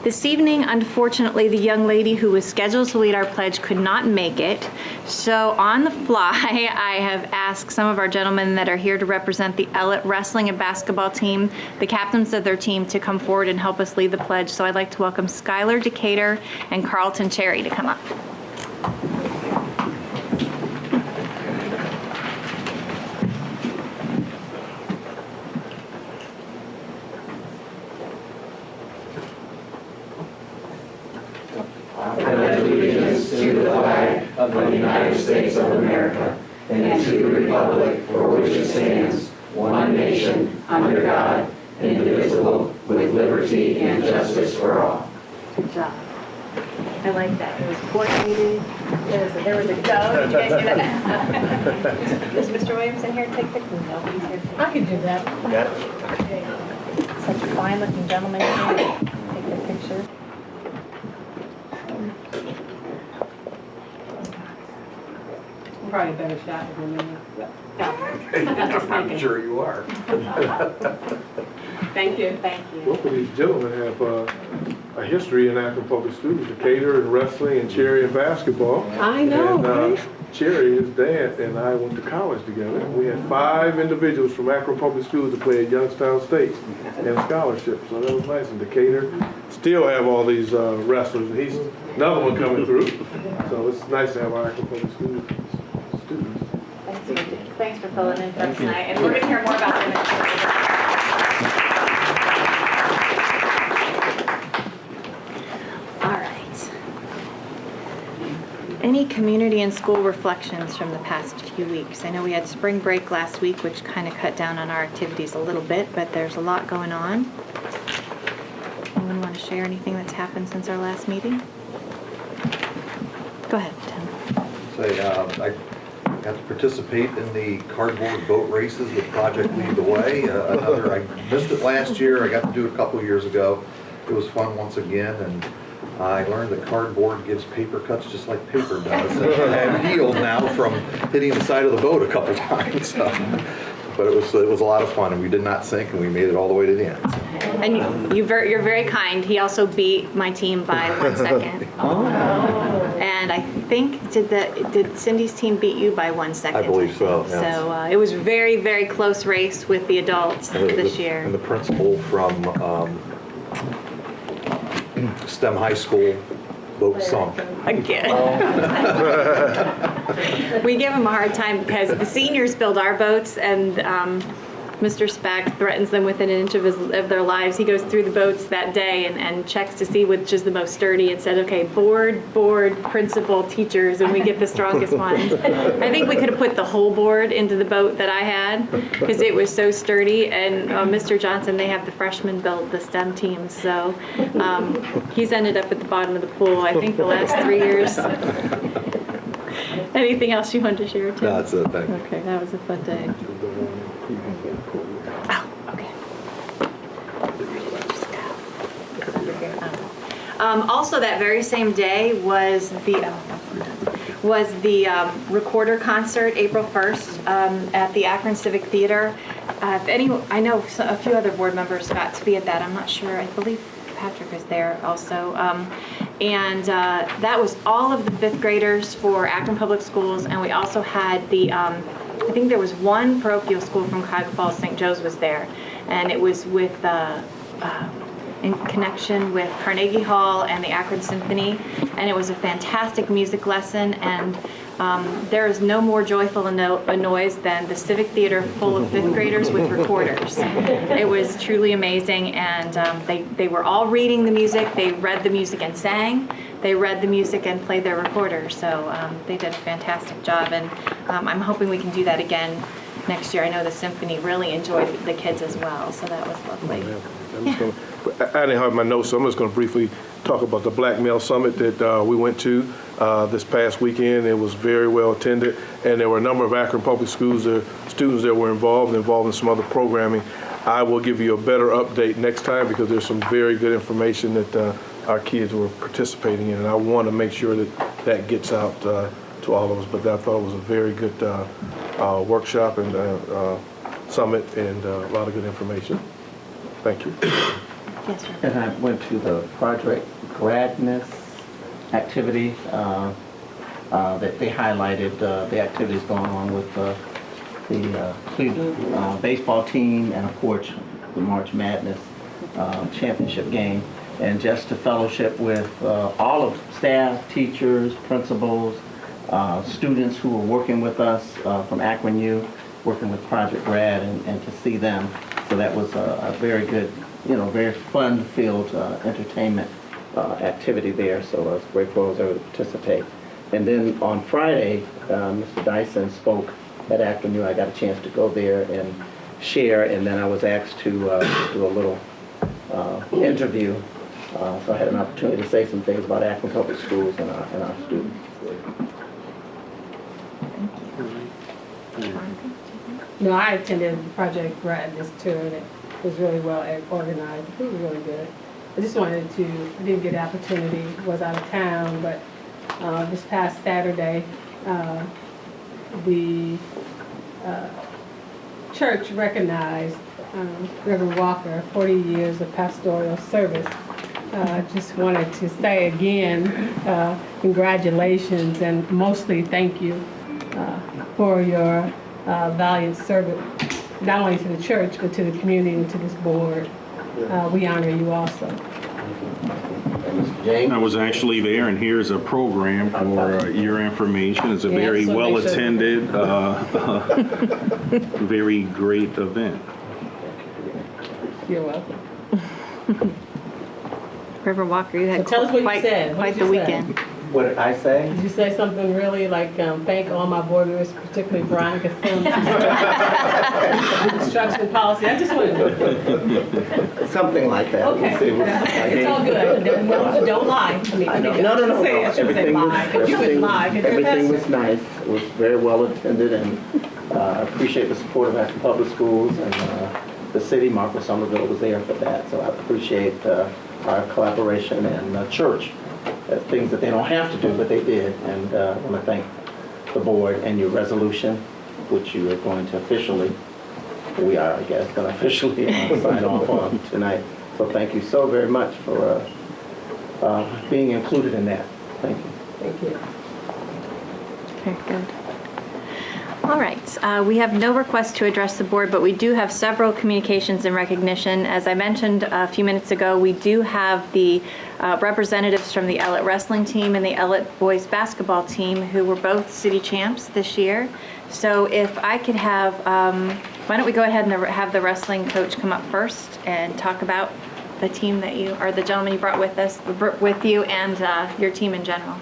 This evening, unfortunately, the young lady who was scheduled to lead our pledge could not make it. So on the fly, I have asked some of our gentlemen that are here to represent the wrestling and basketball team, the captains of their team, to come forward and help us lead the pledge. So I'd like to welcome Skylar Decatur and Carlton Cherry to come up. To the flag of the United States of America and to the republic for which it stands, one nation, under God, indivisible, with liberty and justice for all. Good job. I like that. It was coordinated. There was a go. Did you guys hear that? Does Mr. Williamson here take pictures? No, he's here. I can do that. Got it. Such a fine-looking gentleman here. Take the picture. Probably a better shot than me. I'm sure you are. Thank you. Thank you. Both of these gentlemen have a history in Akron Public Schools, Decatur in wrestling and Cherry in basketball. I know, And right? Cherry, his dad, and I went to college together. We had 5 individuals from Akron Public Schools to play at Youngstown State and scholarships, so that was nice. And Decatur still have all these wrestlers, and he's another one coming through. So it's nice to have our Akron Public Schools students. Thanks for filling in for us tonight, and we're going to hear more about them next week. All right. Any community and school reflections from the past few weeks? I know we had spring break last week, which kind of cut down on our activities a little bit, but there's a lot going on. Anyone want to share anything that's happened since our last meeting? Go ahead, Tim. I got to participate in the cardboard boat races with Project Lead the Way. I missed it last year. I got to do it a couple years ago. It was fun once again, and I learned that cardboard gives paper cuts just like paper does. And I'm healed now from hitting the side of the boat a couple times. But it was a lot of fun, and we did not sink, and we made it all the way to the end. And you're very kind. He also beat my team by 1 second. And I think, did Cindy's team beat you by 1 second? I believe so, yes. So it was very, very close race with the adults this year. And the principal from STEM High School boat sunk. Again. We give him a hard time because the seniors build our boats, and Mr. Spack threatens them within an inch of their lives. He goes through the boats that day and checks to see which is the most sturdy and said, okay, board, principal, teachers, and we get the strongest ones. I think we could have put the whole board into the boat that I had because it was so sturdy. And Mr. Johnson, they have the freshmen build the STEM teams. So he's ended up at the bottom of the pool, I think, the last 3 years. Anything else you wanted to share, Tim? That's it, thank you. Okay, that was a fun day. Oh, okay. Also, that very same day was the recorder concert, April 1st, at the Akron Civic Theater. I know a few other board members got to be at that. I'm not sure. I believe Patrick is there also. And that was all of the 5th graders for Akron Public Schools, and we also had I think there was one parochial school from Cuyahoga Falls, St. Joe's was there, and it was with in connection with Carnegie Hall and the Akron Symphony, and it was a fantastic music lesson, and there is no more joyful a noise than the Civic Theater full of 5th graders with recorders. It was truly amazing, and they were all reading the music. They read the music and sang. They read the music and played their recorders, so they did a fantastic job, and I'm hoping we can do that again next year. I know the symphony really enjoyed the kids as well, so that was lovely. I didn't have my notes, so I'm just going to briefly talk about the Black Male Summit that we went to this past weekend. It was very well attended, and there were a number of Akron Public Schools students that were involved in some other programming. I will give you a better update next time because there's some very good information that our kids were participating in, and I want to make sure that gets out to all of us. But I thought it was a very good workshop and summit, and a lot of good information. Thank you. Yes, sir. And I went to the Project Gradness activity that they highlighted the activities going on with the Cleveland baseball team and, of course, the March Madness championship game. And just to fellowship with all of staff, teachers, principals, students who were working with us from Akron U, working with Project Grad, and to see them. So that was a very good, very fun-filled entertainment activity there. So I was grateful I was able to participate. And then on Friday, Mr. Dyson spoke at Akron U. I got a chance to go there and share, and then I was asked to do a little interview. So I had an opportunity to say some things about Akron Public Schools and our students. No, I attended Project Gradness tour, and it was really well organized. It was really good. I just I didn't get the opportunity, was out of town, but this past Saturday, the church recognized Reverend Walker, 40 years of pastoral service. Just wanted to say again, congratulations, and mostly thank you for your valiant service, not only to the church, but to the community and to this board. We honor you also. I was actually there, and here's a program for your information. It's a Yeah, very so make sure- well-attended, very great event. You're welcome. Reverend Walker, you had So tell us what you quite, said. What quite did the you say? weekend. What did I say? Did you say something really like thank all my board members, particularly Brian Cassims? Instruction policy. I just wanted to. Something like that. Okay. It was- It's all good. Don't lie. I mean, No. Say it. I shouldn't say lie. Because you would lie. 'Cause you're a Everything was pastor. nice. It was very well attended, and I appreciate the support of Akron Public Schools and the city. Martha Somerville was there for that, so I appreciate our collaboration, and the church. Things that they don't have to do, but they did. And I want to thank the board and your resolution, which you are going to officially, we are, I guess, going to officially sign off on tonight. So thank you so very much for being included in that. Thank you. Thank you. Very good. All right, we have no request to address the board, but we do have several communications and recognition. As I mentioned a few minutes ago, we do have the representatives from the Ellett wrestling team and the Ellett boys basketball team, who were both city champs this year. So if I could have, why don't we go ahead and have the wrestling coach come up first and talk about the team that you, or the gentleman you brought with you, and your team in general.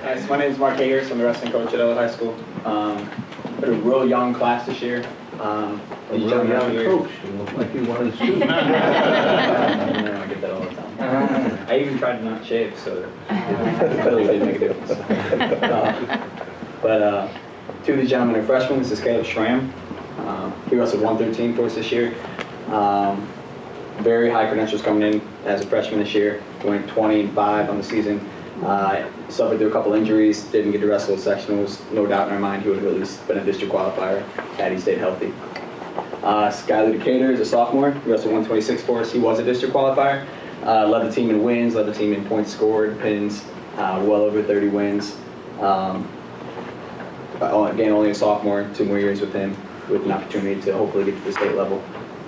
Hi, so my name is Mark Hayers. I'm the wrestling coach at Ellett High School. Got a real young class this year. A real young coach. You look like you wanted to shoot. I get that all the time. I even tried to not shave, so it clearly didn't make a difference. But two of these gentlemen are freshmen. This is Caleb Schramm. He wrestled 113 for us this year. Very high credentials coming in as a freshman this year. Went 20-5 on the season. Suffered through a couple injuries, didn't get to wrestle at sectionals. No doubt in our mind he would have at least been a district qualifier had he stayed healthy. Skyler Decatur is a sophomore. He wrestled 126 for us. He was a district qualifier. Led the team in wins, led the team in points scored, pins, well over 30 wins. Again, only a sophomore, 2 more years with him, with an opportunity to hopefully get to the state level.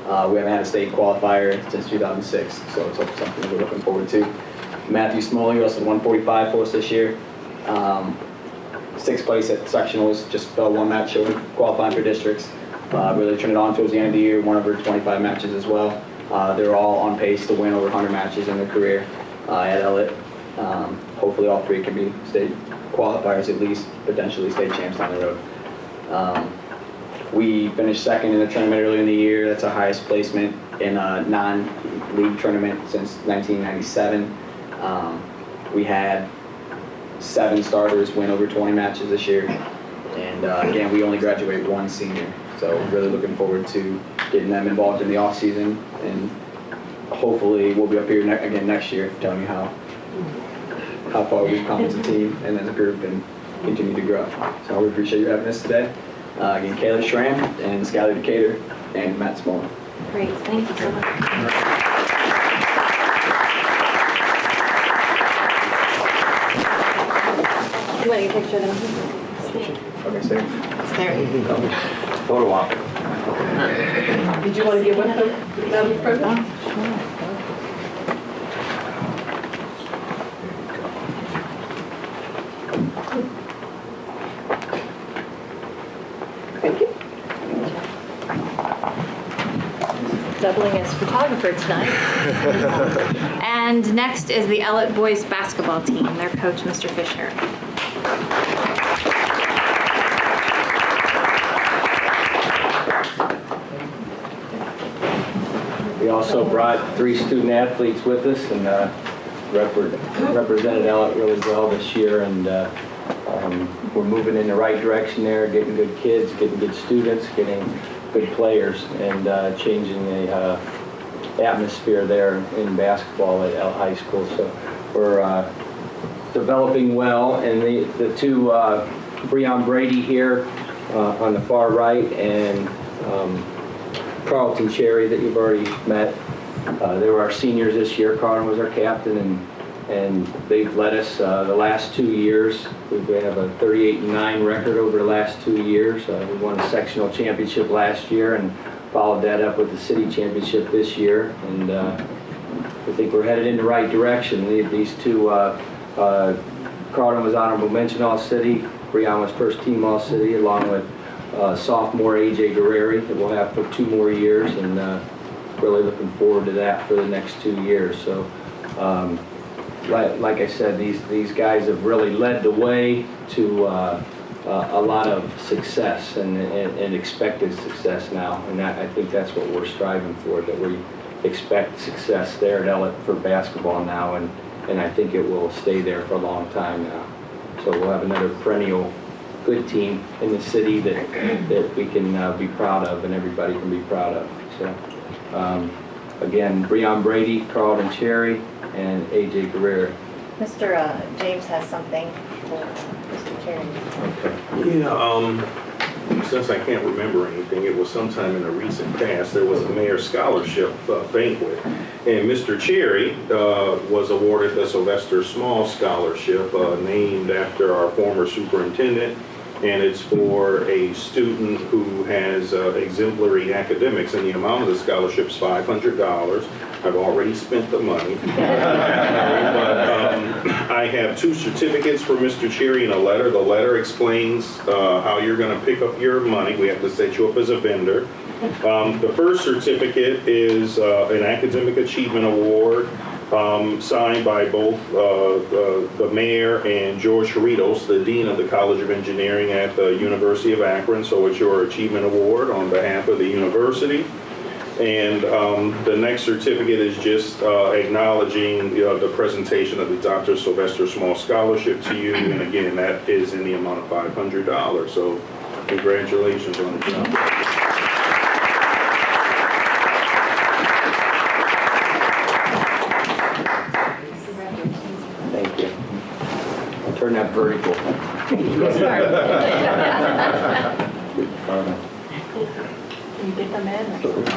We haven't had a state qualifier since 2006, so it's something we're looking forward to. Matthew Smalley wrestled 145 for us this year. 6th place at sectionals, just fell one match short of qualifying for districts. Really turned it on towards the end of the year, won over 25 matches as well. They're all on pace to win over 100 matches in their career at Ellett. Hopefully all 3 can be state qualifiers, at least potentially state champs down the road. We finished 2nd in the tournament earlier in the year. That's our highest placement in a non-league tournament since 1997. We had 7 starters win over 20 matches this year. And again, we only graduate 1 senior. So really looking forward to getting them involved in the off season, and hopefully we'll be up here again next year telling you how how far we've come as a team and as a group and continue to grow. So we appreciate you having us today. Again, Kayla Schramm and Skylar Decatur and Matt Small. Great, thank you so much. You want to get a picture of them? Okay, Sarah. There. Photo walk. Did you want to get with them? Madam President? Thank you. Doubling as photographer tonight. And next is the Ellett boys basketball team, their coach, Mr. Fisher. We also brought 3 student athletes with us and represented Ellett really well this year, and we're moving in the right direction there, getting good kids, getting good students, getting good players, and changing the atmosphere there in basketball at Ellett High School. So we're developing well, and the two, Breon Brady here on the far right, and Carlton Cherry that you've already met. They were our seniors this year. Carlton was our captain, and they've led us the last 2 years. We have a 38-9 record over the last 2 years. We won a sectional championship last year and followed that up with the city championship this year. And I think we're headed in the right direction. These two, Carlton was honorable mention All-City. Breon was first team All-City, along with sophomore A.J. Guerreri that we'll have for 2 more years, and really looking forward to that for the next 2 years. So, like I said, these guys have really led the way to a lot of success and expected success now, and I think that's what we're striving for, that we expect success there at Ellett for basketball now, and I think it will stay there for a long time now. So we'll have another perennial good team in the city that we can be proud of and everybody can be proud of. So again, Breon Brady, Carlton Cherry, and A.J. Guerrero. Mr. James has something for Mr. Cherry. Yeah, since I can't remember anything, it was sometime in the recent past, there was a mayor's scholarship banquet. And Mr. Cherry was awarded the Sylvester Small Scholarship, named after our former superintendent. And it's for a student who has exemplary academics, and the amount of the scholarship is $500. I've already spent the money. I have 2 certificates for Mr. Cherry and a letter. The letter explains how you're going to pick up your money. We have to set you up as a vendor. The first certificate is an academic achievement award signed by both the mayor and George Charitos, the dean of the College of Engineering at the University of Akron. So it's your achievement award on behalf of the university. And the next certificate is just acknowledging the presentation of the Dr. Sylvester Small Scholarship to you. And again, that is in the amount of $500. So congratulations on the job. Thank you. I'll turn that vertical. Can you get them in?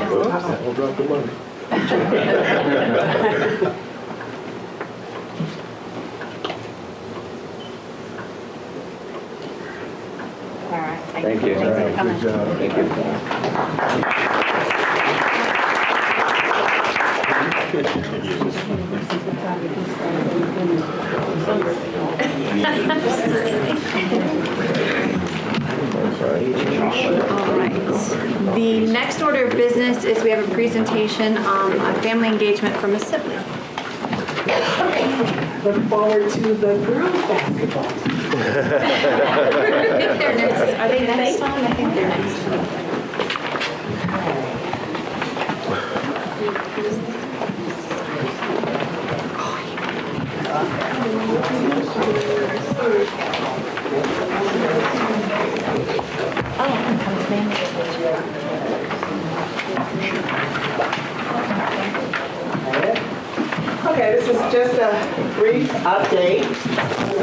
I'll drop the money. All right. Thank you. Thanks for coming. Good job. Thank you. All right. The next order of business is we have a presentation on family engagement from a sibling. Look forward to the girls' basketball. I think they're next. Are they next on? I think they're next. Okay, this is just a brief update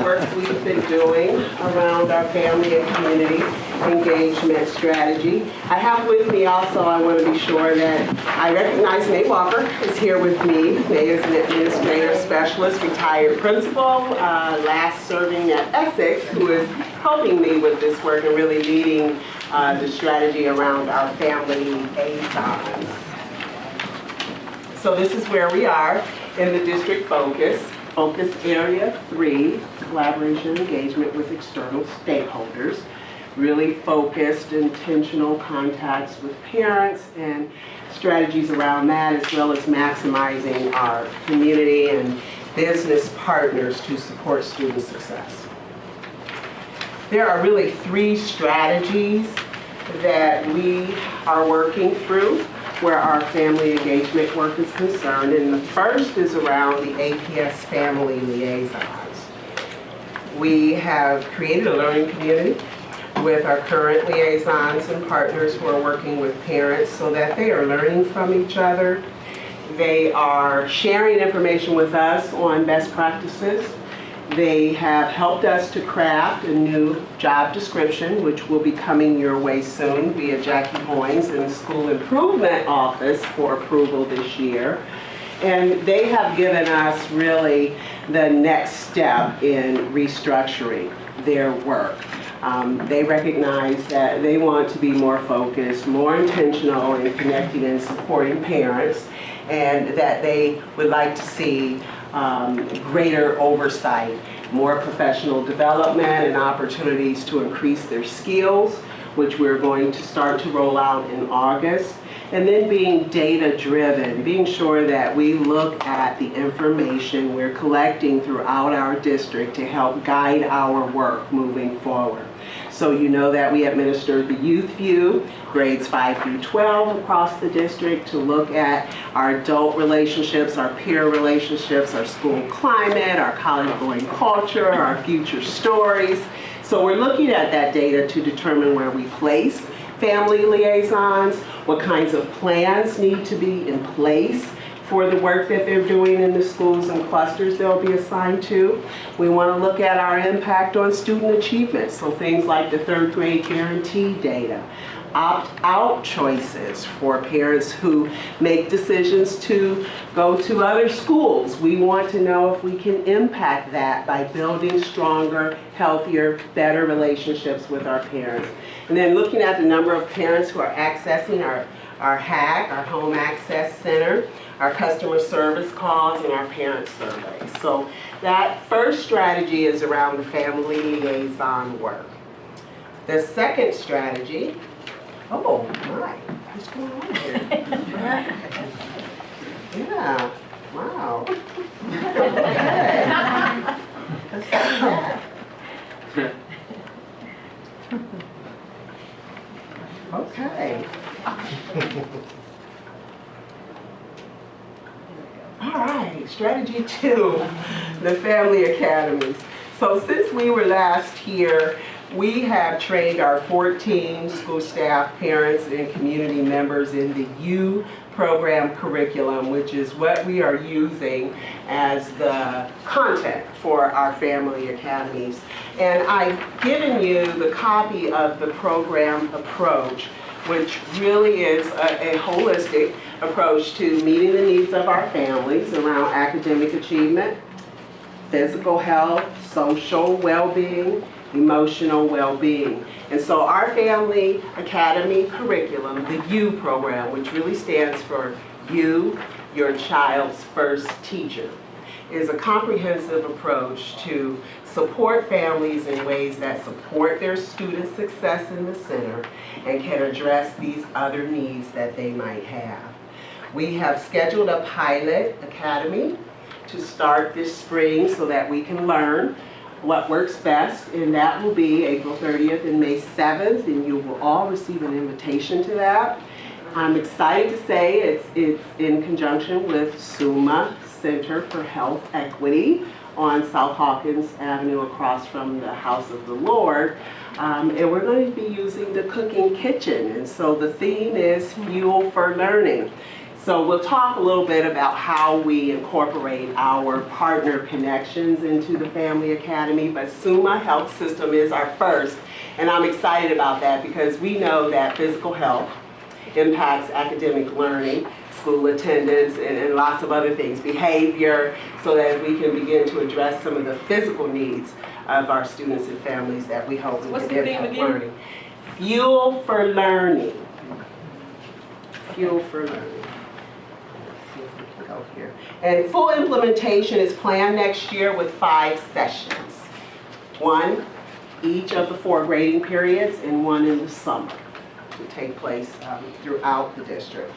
work we've been doing around our family and community engagement strategy. I have with me also, I want to be sure that I recognize May Walker is here with me. May is an administrative specialist, retired principal, last serving at Essex, who is helping me with this work and really leading the strategy around our family liaisons. So this is where we are in the district focus. Focus area 3, collaboration and engagement with external stakeholders. Really focused, intentional contacts with parents and strategies around that, as well as maximizing our community and business partners to support student success. There are really 3 strategies that we are working through where our family engagement work is concerned, and the first is around the APS family liaisons. We have created a learning community with our current liaisons and partners who are working with parents so that they are learning from each other. They are sharing information with us on best practices. They have helped us to craft a new job description, which will be coming your way soon via Jackie Hoynes in the School Improvement Office for approval this year. And they have given us really the next step in restructuring their work. They recognize that they want to be more focused, more intentional in connecting and supporting parents, and that they would like to see greater oversight, more professional development and opportunities to increase their skills, which we're going to start to roll out in August. And then being data-driven, being sure that we look at the information we're collecting throughout our district to help guide our work moving forward. So you know that we administer the Youth View, grades 5 through 12 across the district, to look at our adult relationships, our peer relationships, our school climate, our college-going culture, our future stories. So we're looking at that data to determine where we place family liaisons, what kinds of plans need to be in place for the work that they're doing in the schools and clusters they'll be assigned to. We want to look at our impact on student achievement, so things like the 3rd grade guarantee data, opt-out choices for parents who make decisions to go to other schools. We want to know if we can impact that by building stronger, healthier, better relationships with our parents. And then looking at the number of parents who are accessing our HAC, our Home Access Center, our customer service calls, and our parent surveys. So that first strategy is around the family liaison work. The second strategy, oh my, what's going on here? Yeah, wow. Okay. Let's do that. Okay. All right, strategy 2, the family academies. So since we were last here, we have trained our 14 school staff, parents, and community members in the U program curriculum, which is what we are using as the content for our family academies. And I've given you the copy of the program approach, which really is a holistic approach to meeting the needs of our families around academic achievement, physical health, social well-being, emotional well-being. And so our Family Academy curriculum, the U program, which really stands for You, Your Child's First Teacher, is a comprehensive approach to support families in ways that support their student success in the center and can address these other needs that they might have. We have scheduled a pilot academy to start this spring so that we can learn what works best, and that will be April 30th and May 7th, and you will all receive an invitation to that. I'm excited to say it's in conjunction with SUMA, Center for Health Equity, on South Hawkins Avenue across from the House of the Lord. And we're going to be using the cooking kitchen, and so the theme is Fuel for Learning. So we'll talk a little bit about how we incorporate our partner connections into the Family Academy, but SUMA Health System is our first, and I'm excited about that because we know that physical health impacts academic learning, school attendance, and lots of other things, behavior, so that we can begin to address some of the physical needs of our students and families that we hope will impact learning. Fuel for learning. Fuel for learning. Let's see if we can go here. And full implementation is planned next year with 5 sessions. 1 each of the 4 grading periods and 1 in the summer to take place throughout the district.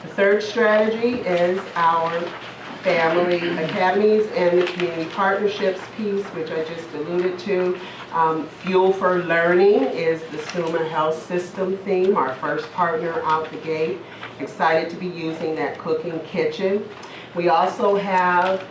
The third strategy is our family academies and the community partnerships piece, which I just alluded to. Fuel for Learning is the SUMA Health System theme, our first partner out the gate. Excited to be using that cooking kitchen. We also have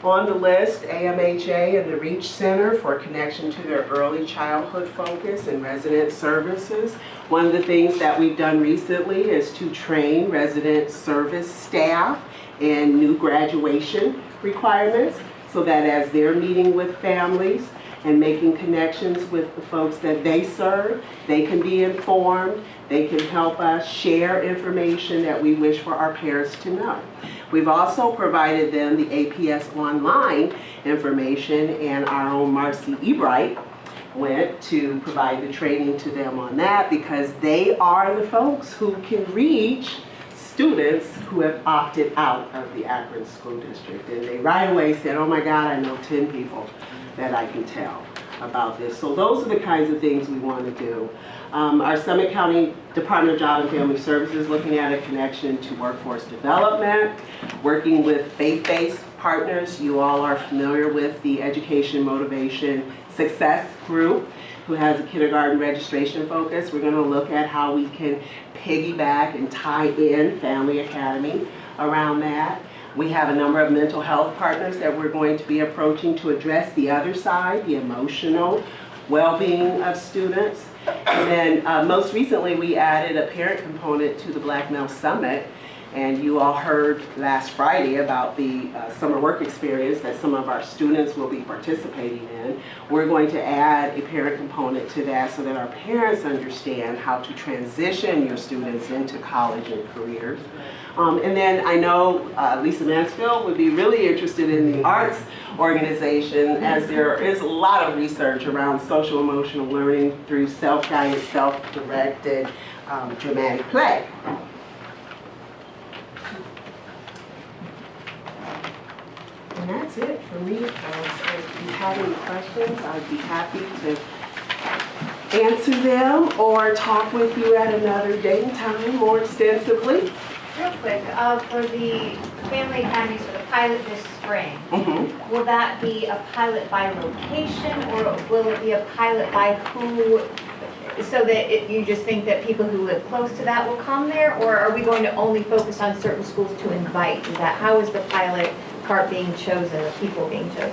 on the list AMHA and the Reach Center for connection to their early childhood focus and resident services. One of the things that we've done recently is to train resident service staff in new graduation requirements so that as they're meeting with families and making connections with the folks that they serve, they can be informed, they can help us share information that we wish for our parents to know. We've also provided them the APS online information, and our own Marcy Ebright went to provide the training to them on that because they are the folks who can reach students who have opted out of the Akron School District. And they right away said, oh my God, I know 10 people that I can tell about this. So those are the kinds of things we want to do. Our Summit County Department of Job and Family Services looking at a connection to workforce development, working with faith-based partners. You all are familiar with the Education Motivation Success Group, who has a kindergarten registration focus. We're going to look at how we can piggyback and tie in Family Academy around that. We have a number of mental health partners that we're going to be approaching to address the other side, the emotional well-being of students. And then most recently we added a parent component to the Black Male Summit. And you all heard last Friday about the summer work experience that some of our students will be participating in. We're going to add a parent component to that so that our parents understand how to transition your students into college and careers. And then I know Lisa Mansfield would be really interested in the arts organization, as there is a lot of research around social emotional learning through self-guided, self-directed dramatic play. And that's it for me, folks. If you have any questions, I'd be happy to answer them or talk with you at another date and time more extensively. Real quick, for the Family Academies for the pilot this spring, will that be a pilot by location or will it be a pilot by who? So that you just think that people who live close to that will come there, or are we going to only focus on certain schools to invite? How is the pilot part being chosen, the people being chosen?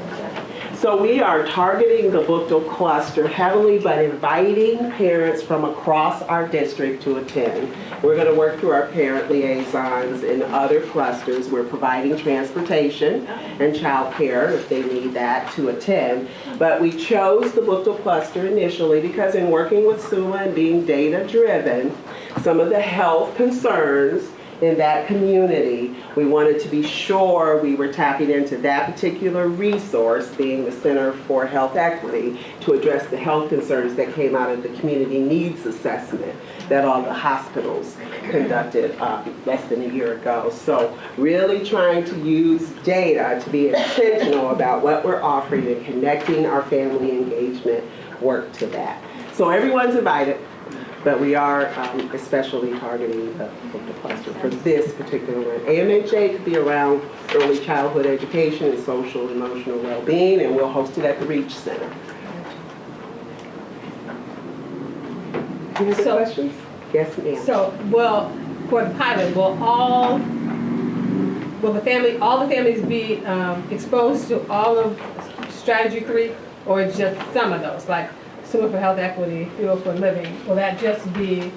So we are targeting the Bookdale cluster heavily, but inviting parents from across our district to attend. We're going to work through our parent liaisons in other clusters. We're providing transportation and childcare if they need that to attend. But we chose the Bookdale cluster initially because in working with SUMA and being data driven, some of the health concerns in that community, we wanted to be sure we were tapping into that particular resource, being the Center for Health Equity, to address the health concerns that came out of the community needs assessment that all the hospitals conducted less than a year ago. So really trying to use data to be intentional about what we're offering and connecting our family engagement work to that. So everyone's invited. But we are especially targeting the cluster for this particular one. AMHA could be around early childhood education and social and emotional well-being, and we'll host it at the Reach Center. Any other questions? Yes, ma'am. So, well, for the pilot, will all the families be exposed to all of Strategy 3, or just some of those, like SUMA for Health Equity, Fuel for Living? Will that just be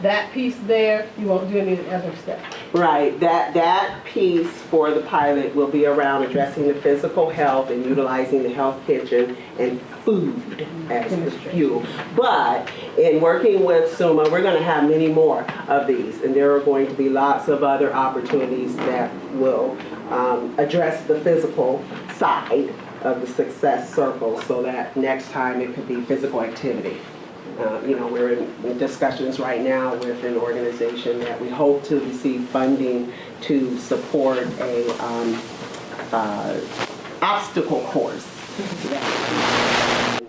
that piece there, you won't do any of the other stuff. Right, that piece for the pilot will be around addressing the physical health and utilizing the health kitchen and food as the fuel. But in working with SUMA, we're gonna have many more of these, and there are going to be lots of other opportunities that will address the physical side of the success circle, so that next time it could be physical activity. We're in discussions right now with an organization that we hope to receive funding to support a obstacle course that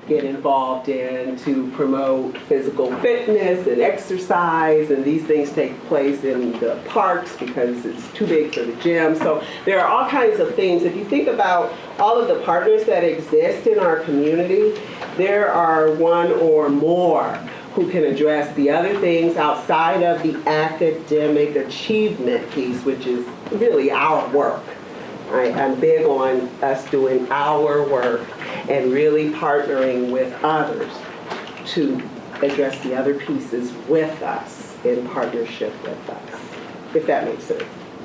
get involved in to promote physical fitness and exercise, and these things take place in the parks because it's too big for the gym. So there are all kinds of things. If you think about all of the partners that exist in our community, there are one or more who can address the other things outside of the academic achievement piece, which is really our work. Right? I'm big on us doing our work and really partnering with others to address the other pieces with us, in partnership with us, if that makes sense.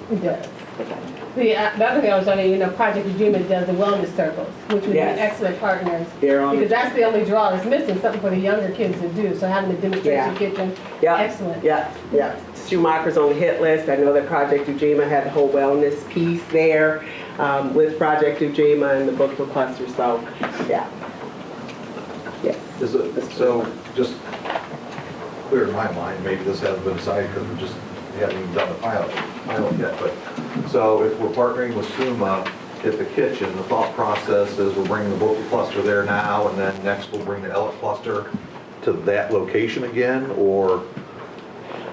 It does. Okay. The other thing I was wondering, Project Ujima does the wellness circles, which would Yes. be excellent partners. They're on Because that's the only draw that's missing, something for the younger kids to do. So having a demonstration Yeah. kitchen, Yeah. excellent. Yeah. Schumacher's on the hit list. I know that Project Ujima had the whole wellness piece there with Project Ujima and the book club cluster. So, yeah. Yes. So just clear in my mind, maybe this hasn't been decided because we haven't even done the pilot yet, but so if we're partnering with SUMA at the kitchen, the thought process is we're bringing the book cluster there now, and then next we'll bring the Elliott cluster to that location again, or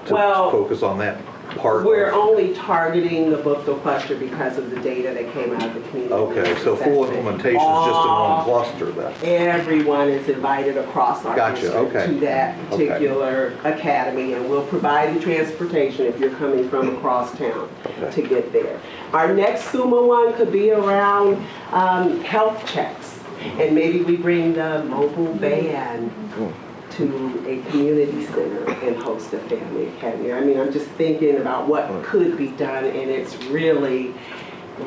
to Well, focus on that part? We're only targeting the book cluster because of the data that came out of the community. Okay, so full assessment. implementation is just in one cluster then? Everyone is invited across our Gotcha, district okay. to that Okay. particular academy, and we'll provide the transportation if you're coming from across town Okay. to get there. Our next SUMA one could be around health checks, and maybe we bring the mobile van to a community center and host a family academy. I mean, I'm just thinking about what could be done, and it's really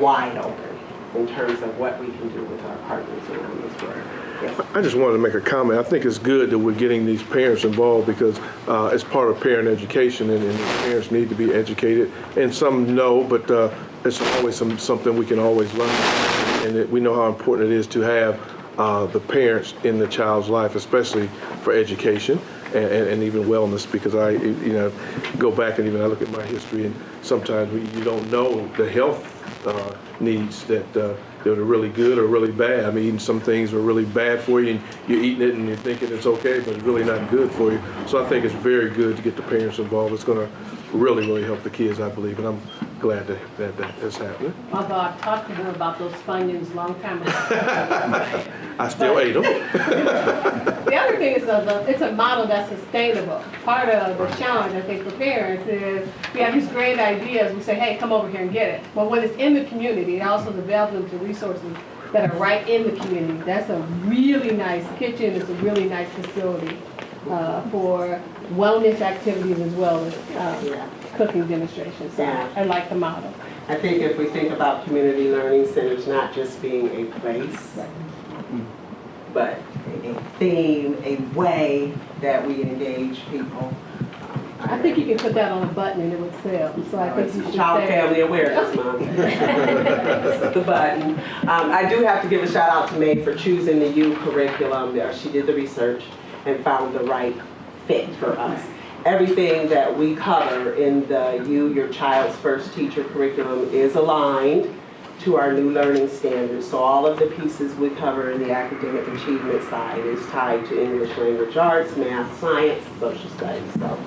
wide open in terms of what we can do with our partners around this work. Yes. I just wanted to make a comment. I think it's good that we're getting these parents involved because it's part of parent education, and parents need to be educated. And some know, but it's always something we can always learn. And we know how important it is to have the parents in the child's life, especially for education and even wellness, because I go back and even I look at my history, and sometimes you don't know the health needs that are really good or really bad. I mean, eating some things are really bad for you, and you're eating it and you're thinking it's okay, but it's really not good for you. So I think it's very good to get the parents involved. It's going to really, really help the kids, I believe, and I'm glad that is happening. Although I've talked to them about those Funyuns a long time ago. I still ate them. The other thing is it's a model that's sustainable. Part of the challenge, I think, for parents is we have these great ideas. We say, hey, come over here and get it. But when it's in the community, it also develops them to resources that are right in the community. That's a really nice kitchen. It's a really nice facility for wellness activities as well as cooking demonstrations. So Yeah. I like the model. I think if we think about community learning centers not just being a place, but a theme, a way that we engage people. I think you can put that on a button and it would sell. So I think you should Child say- Family Awareness Month. The button. I do have to give a shout out to May for choosing the U curriculum there. She did the research and found the right fit for us. Everything that we cover in the Your Child's First Teacher curriculum is aligned to our new learning standards. So all of the pieces we cover in the academic achievement side is tied to English language arts, math, science, social studies. So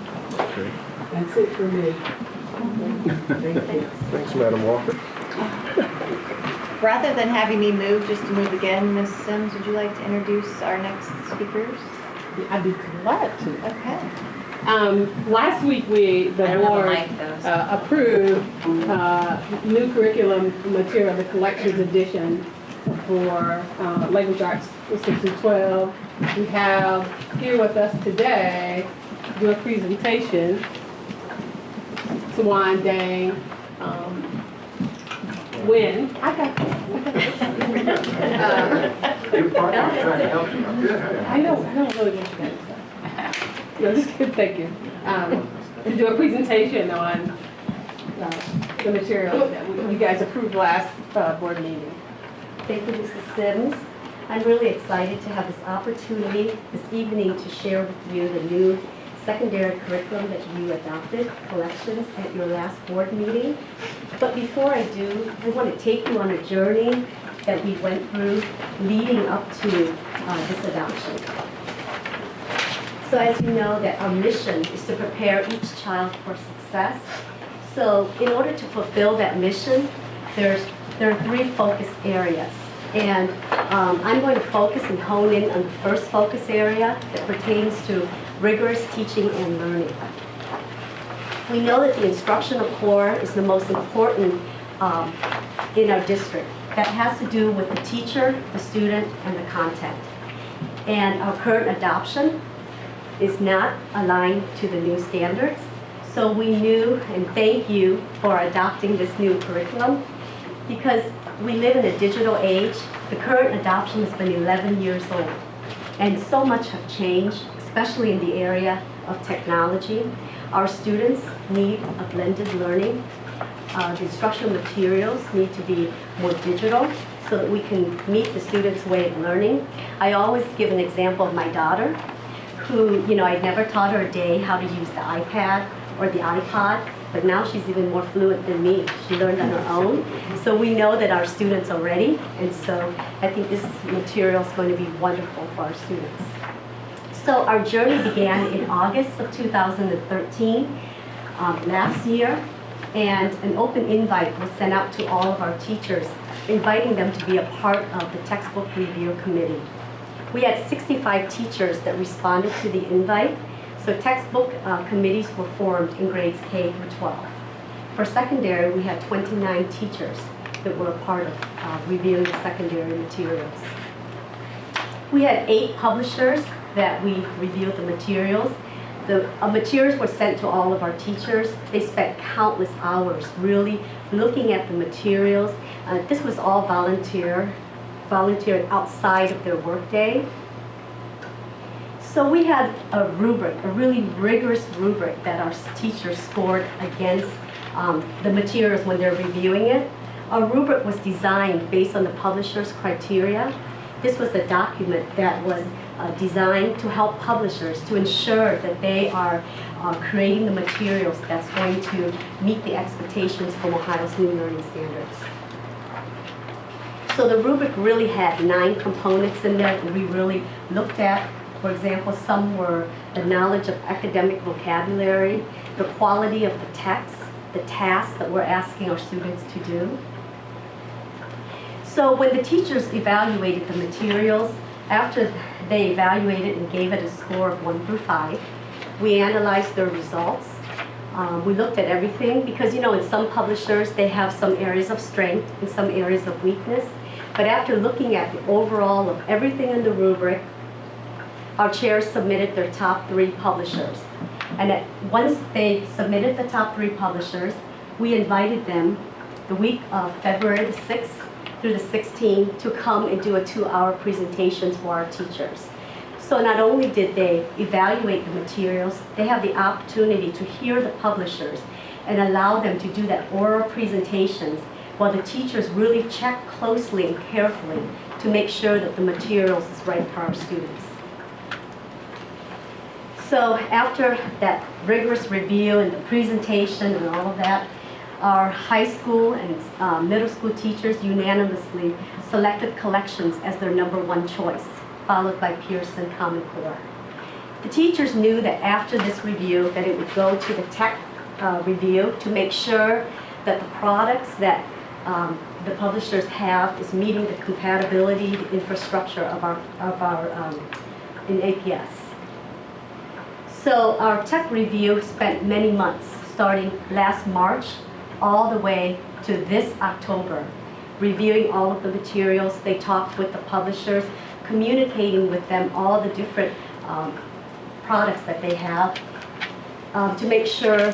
that's it for me. Thanks, Madam Walker. Rather than having me move, just to move again, Ms. Sims, would you like to introduce our next speakers? I'd be glad to. Okay. Last week the board approved new curriculum material, the collections edition for language arts 6 through 12. We have here with us today do a presentation to wind down, when, I got this. I know really what you guys say. No, just kidding, thank you. To do a presentation on the materials that you guys approved last board meeting. Thank you, Mrs. Sims. I'm really excited to have this opportunity this evening to share with you the new secondary curriculum that you adopted, collections, at your last board meeting. But before I do, I want to take you on a journey that we went through leading up to this adoption. So as you know, that our mission is to prepare each child for success. So in order to fulfill that mission, there are 3 focus areas. And I'm going to focus and hone in on the first focus area that pertains to rigorous teaching and learning. We know that the instructional core is the most important in our district. That has to do with the teacher, the student, and the content. And our current adoption is not aligned to the new standards. So we knew, and thank you for adopting this new curriculum, because we live in a digital age. The current adoption has been 11 years old, and so much have changed, especially in the area of technology. Our students need a blended learning. The instructional materials need to be more digital so that we can meet the students' way of learning. I always give an example of my daughter, who, I'd never taught her a day how to use the iPad or the iPod, but now she's even more fluent than me. She learned on her own. So we know that our students are ready, and so I think this material is going to be wonderful for our students. So our journey began in August of 2013, last year, and an open invite was sent out to all of our teachers, inviting them to be a part of the textbook review committee. We had 65 teachers that responded to the invite. So textbook committees were formed in grades K through 12. For secondary, we had 29 teachers that were a part of reviewing the secondary materials. We had 8 publishers that we reviewed the materials. The materials were sent to all of our teachers. They spent countless hours really looking at the materials. This was all volunteered outside of their workday. So we had a rubric, a really rigorous rubric that our teachers scored against the materials when they're reviewing it. Our rubric was designed based on the publisher's criteria. This was a document that was designed to help publishers to ensure that they are creating the materials that's going to meet the expectations from Ohio's new learning standards. So the rubric really had 9 components in there that we really looked at. For example, some were the knowledge of academic vocabulary, the quality of the text, the tasks that we're asking our students to do. So when the teachers evaluated the materials, after they evaluated and gave it a score of 1 through 5, we analyzed their results. We looked at everything because, in some publishers, they have some areas of strength and some areas of weakness. But after looking at the overall of everything in the rubric, our chairs submitted their top 3 publishers. And once they submitted the top 3 publishers, we invited them the week of February the 6th through the 16th to come and do a 2-hour presentation for our teachers. So not only did they evaluate the materials, they have the opportunity to hear the publishers and allow them to do that oral presentations while the teachers really check closely and carefully to make sure that the materials is right for our students. So after that rigorous review and the presentation and all of that, our high school and middle school teachers unanimously selected collections as their #1 choice, followed by Pearson Common Core. The teachers knew that after this review that it would go to the tech review to make sure that the products that the publishers have is meeting the compatibility, the infrastructure of our in APS. So our tech review spent many months, starting last March all the way to this October, reviewing all of the materials. They talked with the publishers, communicating with them all the different products that they have. to make sure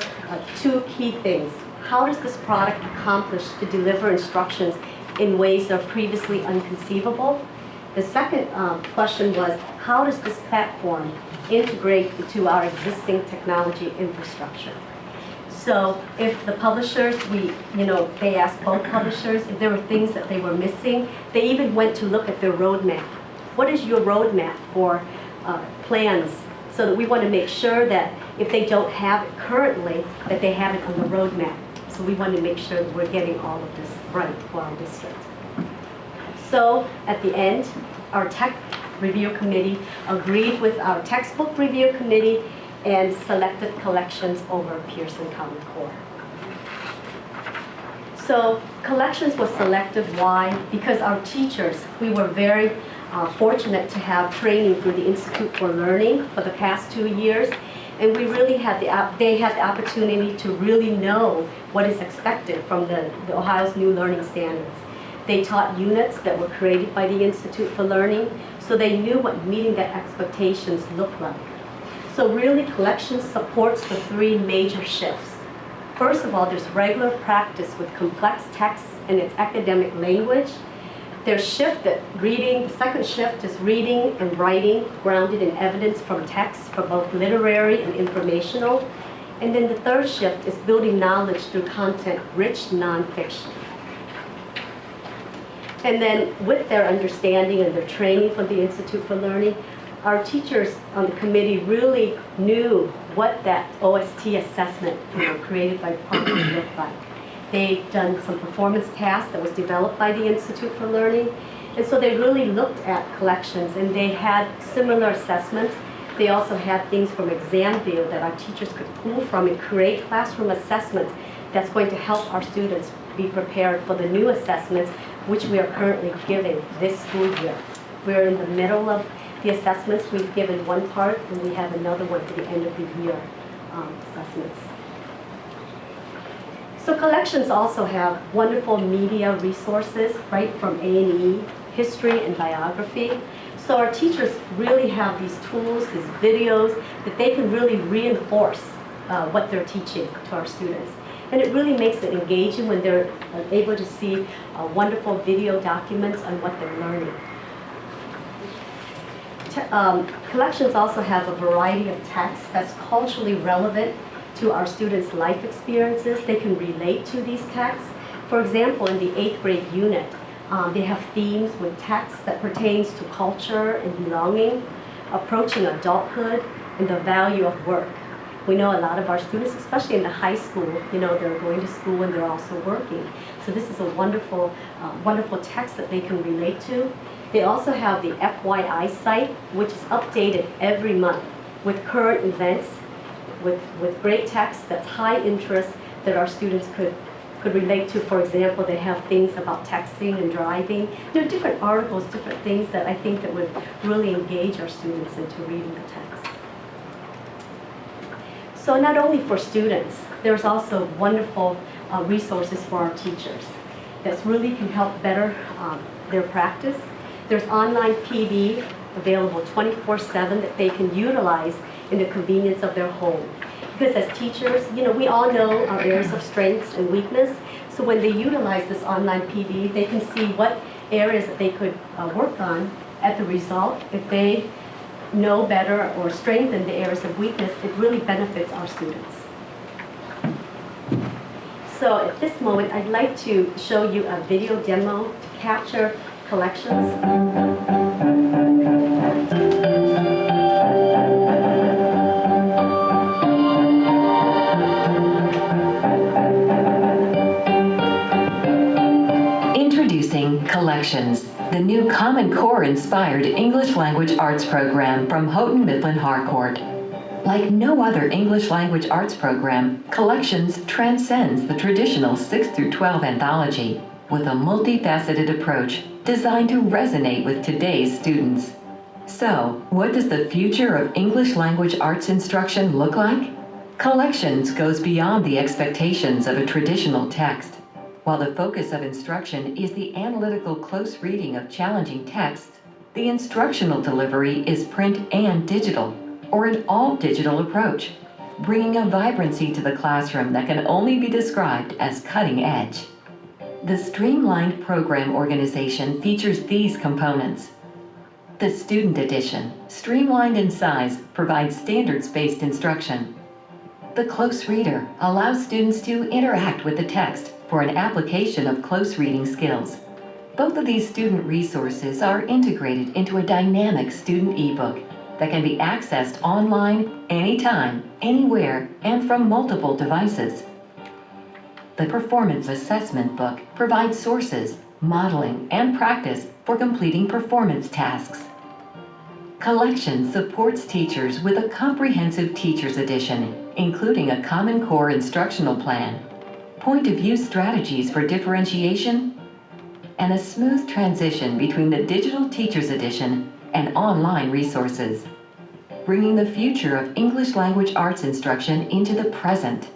two key things. How does this product accomplish to deliver instructions in ways that are previously unconceivable? The second question was, how does this platform integrate into our existing technology infrastructure? So if the publishers, they asked both publishers if there were things that they were missing. They even went to look at their roadmap. What is your roadmap for plans? So that we want to make sure that if they don't have it currently, that they have it on the roadmap. So we want to make sure that we're getting all of this right for our district. So at the end, our tech review committee agreed with our textbook review committee and selected collections over Pearson Common Core. So collections was selected. Why? Because our teachers, we were very fortunate to have training through the Institute for Learning for the past 2 years, and we really had they had the opportunity to really know what is expected from the Ohio's new learning standards. They taught units that were created by the Institute for Learning, so they knew what meeting their expectations looked like. So really, collections supports the three major shifts. First of all, there's regular practice with complex texts and its academic language. There's shift that reading, the second shift is reading and writing grounded in evidence from texts for both literary and informational. And then the third shift is building knowledge through content-rich nonfiction. And then with their understanding and their training from the Institute for Learning, our teachers on the committee really knew what that OST assessment created by Parker looked like. They've done some performance tasks that was developed by the Institute for Learning. And so they really looked at collections, and they had similar assessments. They also had things from ExamView that our teachers could pull from and create classroom assessments that's going to help our students be prepared for the new assessments, which we are currently giving this school year. We're in the middle of the assessments. We've given one part, and we have another one for the end of the year assessments. So collections also have wonderful media resources, right, from A&E, history and biography. So our teachers really have these tools, these videos, that they can really reinforce what they're teaching to our students. And it really makes it engaging when they're able to see wonderful video documents on what they're learning. Collections also have a variety of texts that's culturally relevant to our students' life experiences. They can relate to these texts. For example, in the 8th grade unit, they have themes with texts that pertains to culture and belonging, approaching adulthood, and the value of work. We know a lot of our students, especially in the high school, they're going to school and they're also working. So this is a wonderful, wonderful text that they can relate to. They also have the FYI site, which is updated every month with current events, with great text that's high interest that our students could relate to. For example, they have things about texting and driving. There are different articles, different things that I think that would really engage our students into reading the text. So not only for students, there's also wonderful resources for our teachers that really can help better their practice. There's online PD available 24/7 that they can utilize in the convenience of their home. Because as teachers, we all know our areas of strengths and weakness. So when they utilize this online PD, they can see what areas that they could work on. As a result, if they know better or strengthen the areas of weakness, it really benefits our students. So at this moment, I'd like to show you a video demo to capture collections. Introducing Collections, the new Common Core-inspired English language arts program from Houghton Mifflin Harcourt. Like no other English language arts program, Collections transcends the traditional 6 through 12 anthology with a multifaceted approach designed to resonate with today's students. So, what does the future of English language arts instruction look like? Collections goes beyond the expectations of a traditional text. While the focus of instruction is the analytical close reading of challenging texts, the instructional delivery is print and digital, or an all-digital approach. bringing a vibrancy to the classroom that can only be described as cutting edge. The streamlined program organization features these components. The Student Edition, streamlined in size, provides standards-based instruction. The Close Reader allows students to interact with the text for an application of close reading skills. Both of these student resources are integrated into a dynamic student ebook that can be accessed online, anytime, anywhere, and from multiple devices. The Performance Assessment Book provides sources, modeling, and practice for completing performance tasks. Collection supports teachers with a comprehensive Teacher's Edition, including a Common Core instructional plan, point-of-view strategies for differentiation, and a smooth transition between the Digital Teacher's Edition and online resources, bringing the future of English language arts instruction into the present.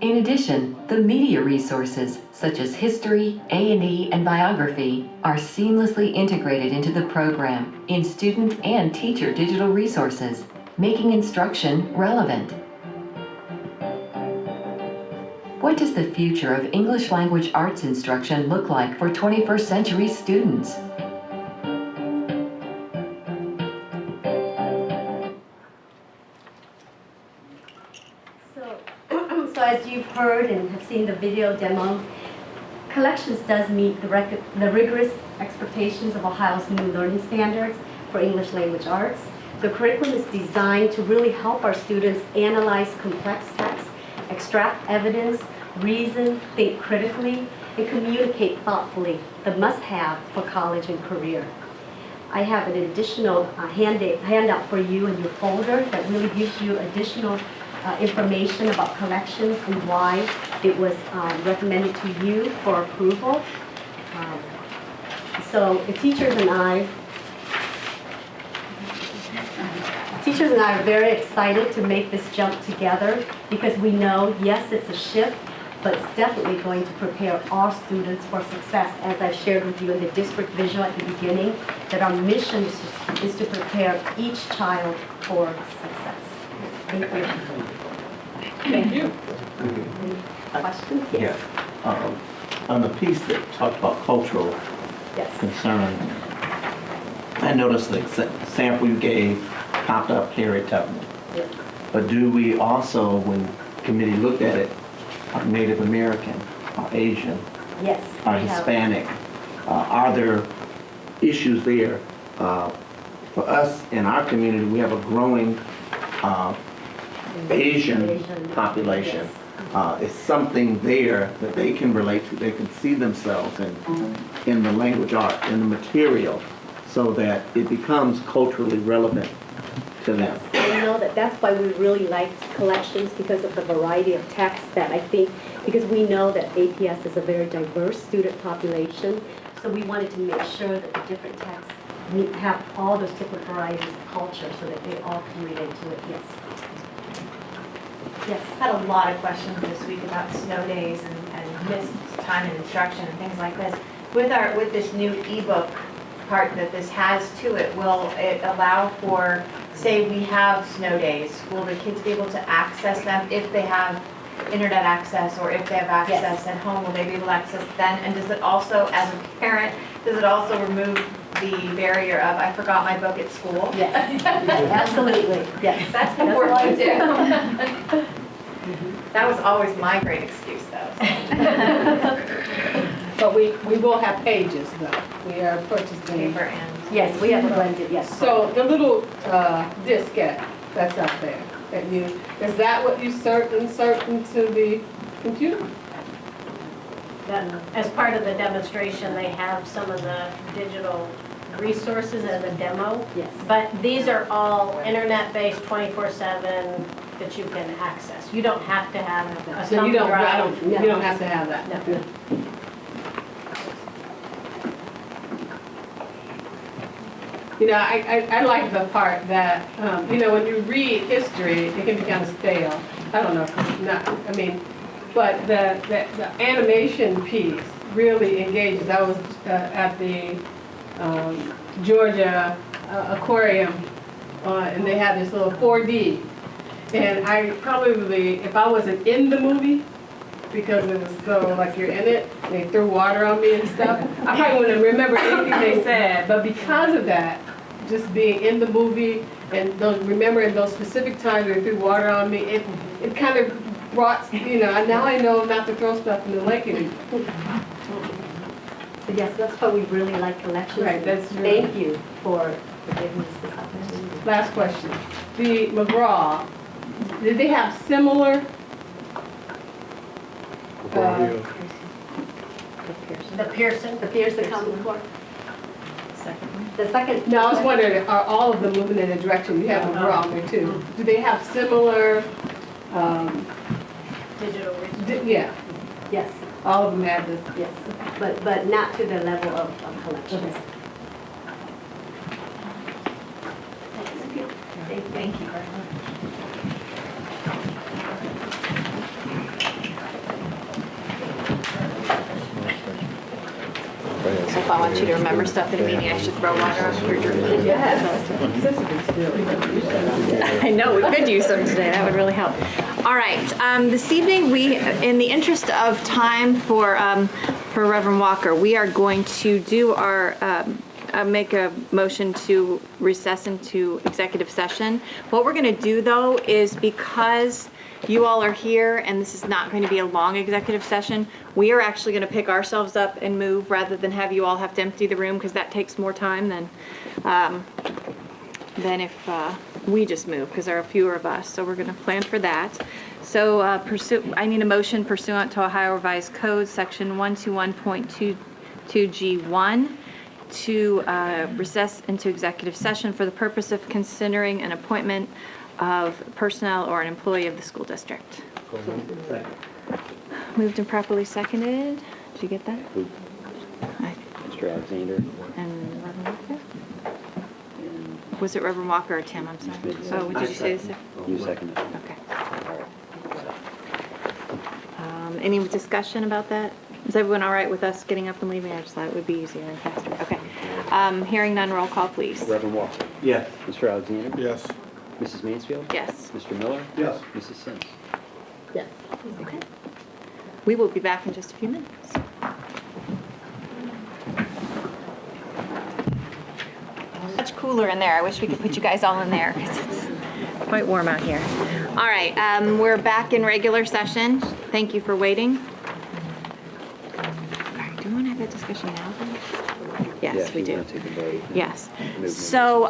In addition, the media resources, such as history, A&E, and biography, are seamlessly integrated into the program in student and teacher digital resources, making instruction relevant. What does the future of English language arts instruction look like for 21st century students? So as you've heard and have seen the video demo, Collections does meet the rigorous expectations of Ohio's new learning standards for English language arts. The curriculum is designed to really help our students analyze complex texts, extract evidence, reason, think critically, and communicate thoughtfully, the must-have for college and career. I have an additional handout for you in your folder that really gives you additional information about Collections and why it was recommended to you for approval. So the teachers and I are very excited to make this jump together because we know, yes, it's a shift, but it's definitely going to prepare all students for success. As I've shared with you in the district visual at the beginning, that our mission is to prepare each child for success. Thank you. Thank you. Questions? Yes. On the piece that talked about cultural Yes. concern, I noticed the sample you gave popped up Harriet Tubman. Yes. But do we also, when committee looked at it, are Native American, are Asian, Yes. are we have- Hispanic? Are there issues there? For us in our community, we have a growing Asian population. Is something there that they can relate to, they can see themselves in the language art, in the material, so that it becomes culturally relevant to them. I know that's why we really liked Collections, because of the variety of texts that I think, because we know that APS is a very diverse student population, so we wanted to make sure that the different texts have all those different varieties of culture so that they all can relate to it, yes. Yes. Had a lot of questions this week about snow days and missed time in instruction and things like this. With this new ebook part that this has to it, will it allow for, say we have snow days, will the kids be able to access them if they have internet access, or if they have access Yes. at home, will they be able to access then? And does it also, as a parent, does it also remove the barrier of, I forgot my book at school? Yes, absolutely, yes. That's important too. That was always my great excuse though. But we will have pages though. We are purchasing. Paper and. Yes, we have a blended, yes. So the little diskette that's out there, is that what you insert into the computer? As part of the demonstration, they have some of the digital resources as a demo. Yes. But these are all internet-based 24/7 that you can access. You don't have to have a So thumb you drive. don't have to have that? No. You know, I like the part that, when you read history, it can be kind of stale. I don't know, but the animation piece really engages. I was at the Georgia Aquarium, and they had this little 4D. And I probably, if I wasn't in the movie, because it was so like you're in it, they threw water on me and stuff, I probably wouldn't remember anything they said. But because of that, just being in the movie and remembering those specific times they threw water on me, it kind of brought, now I know not to throw stuff in the lake anymore. But yes, that's why we really like collections. Right, that's Thank you for giving us this opportunity. Last question. The McGraw, did they have similar? The Pearson? The Pearson Common Core? The second. No, I was wondering, are all of them moving in a direction? You have McGraw there too. Do they have similar? Digital Yeah, Yes, all of them have this. yes, but not to the level of collections. Thank you very much. So if I want you to remember stuff in a meeting, I should throw water on your drink. I know, we could use them today, that would really help. All right, this evening, in the interest of time for Reverend Walker, we are going to do make a motion to recess into executive session. What we're going to do, though, is because you all are here and this is not going to be a long executive session, we are actually going to pick ourselves up and move rather than have you all have to empty the room, because that takes more time than if we just move, because there are fewer of us. So we're going to plan for that. So I need a motion pursuant to Ohio Revised Code, Section 121.22G1, to recess into executive session for the purpose of considering an appointment of personnel or an employee of the school district. Moved and properly seconded. Did you get that? Mr. Alexander. And Reverend Walker? Was it Reverend Walker or Tim? I'm sorry. Oh, did you say this? You seconded. Okay. Any discussion about that? Is everyone all right with us getting up and leaving? I just thought it would be easier and faster. Okay. Hearing none, roll call, please. Reverend Walker. Yes. Mr. Alexander. Yes. Mrs. Mansfield. Yes. Mr. Miller. Yes. Mrs. Sims. Yes. Okay. We will be back in just a few minutes. Much cooler in there. I wish we could put you guys all in there because it's quite warm out here. All right, we're back in regular session. Thank you for waiting. All right, do you want to have that discussion now? Yes, we do. Yes. So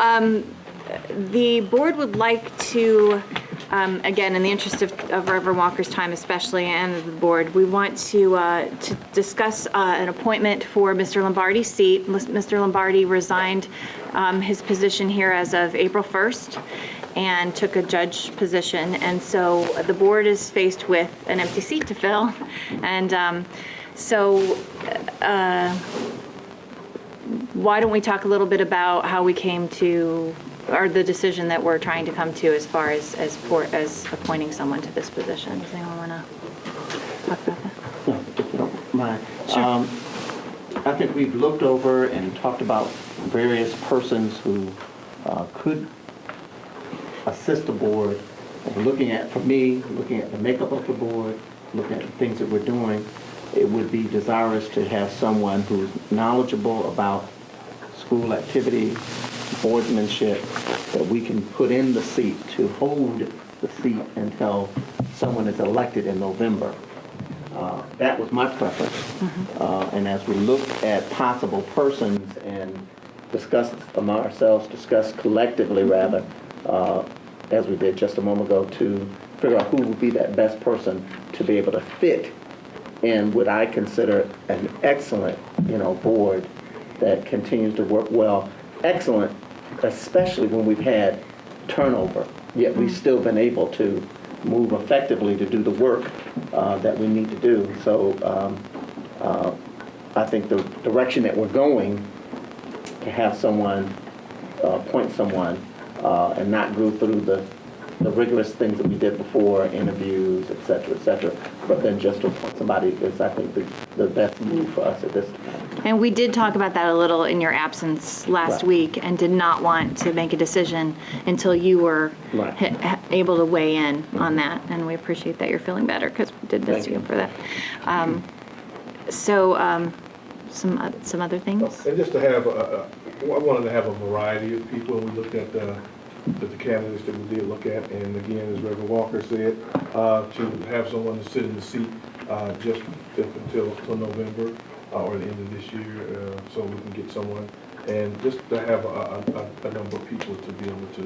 the board would like to, again, in the interest of Reverend Walker's time especially, and of the board, we want to discuss an appointment for Mr. Lombardi's seat. Mr. Lombardi resigned his position here as of April 1st and took a judge position. And so the board is faced with an empty seat to fill. And why don't we talk a little bit about how we came to, or the decision that we're trying to come to as far as appointing someone to this position. Does anyone want to talk about that? If you don't mind. Sure. I think we've looked over and talked about various persons who could assist the board. And looking at the makeup of the board, looking at the things that we're doing, it would be desirous to have someone who's knowledgeable about school activity, boardsmanship, that we can put in the seat to hold the seat until someone is elected in November. That was my preference. And as we looked at possible persons and discussed among ourselves, discussed collectively rather, as we did just a moment ago, to figure out who would be that best person to be able to fit in what I consider an excellent, board that continues to work well. Excellent, especially when we've had turnover, yet we've still been able to move effectively to do the work that we need to do. So I think the direction that we're going, to have someone, appoint someone, and not go through the rigorous things that we did before, interviews, et cetera, but then just to appoint somebody is, I think, the best move for us at this time. And we did talk about that a little in your absence last Right. week and did not want to make a decision until you were Right. able to weigh in on that. And we appreciate that you're feeling better because we did miss Thank you you. for that. Some other things? And just to have, I wanted to have a variety of people, and we looked at the candidates that we did look at, and again, as Reverend Walker said, to have someone to sit in the seat just until November or the end of this year, so we can get someone, and just to have a number of people to be able to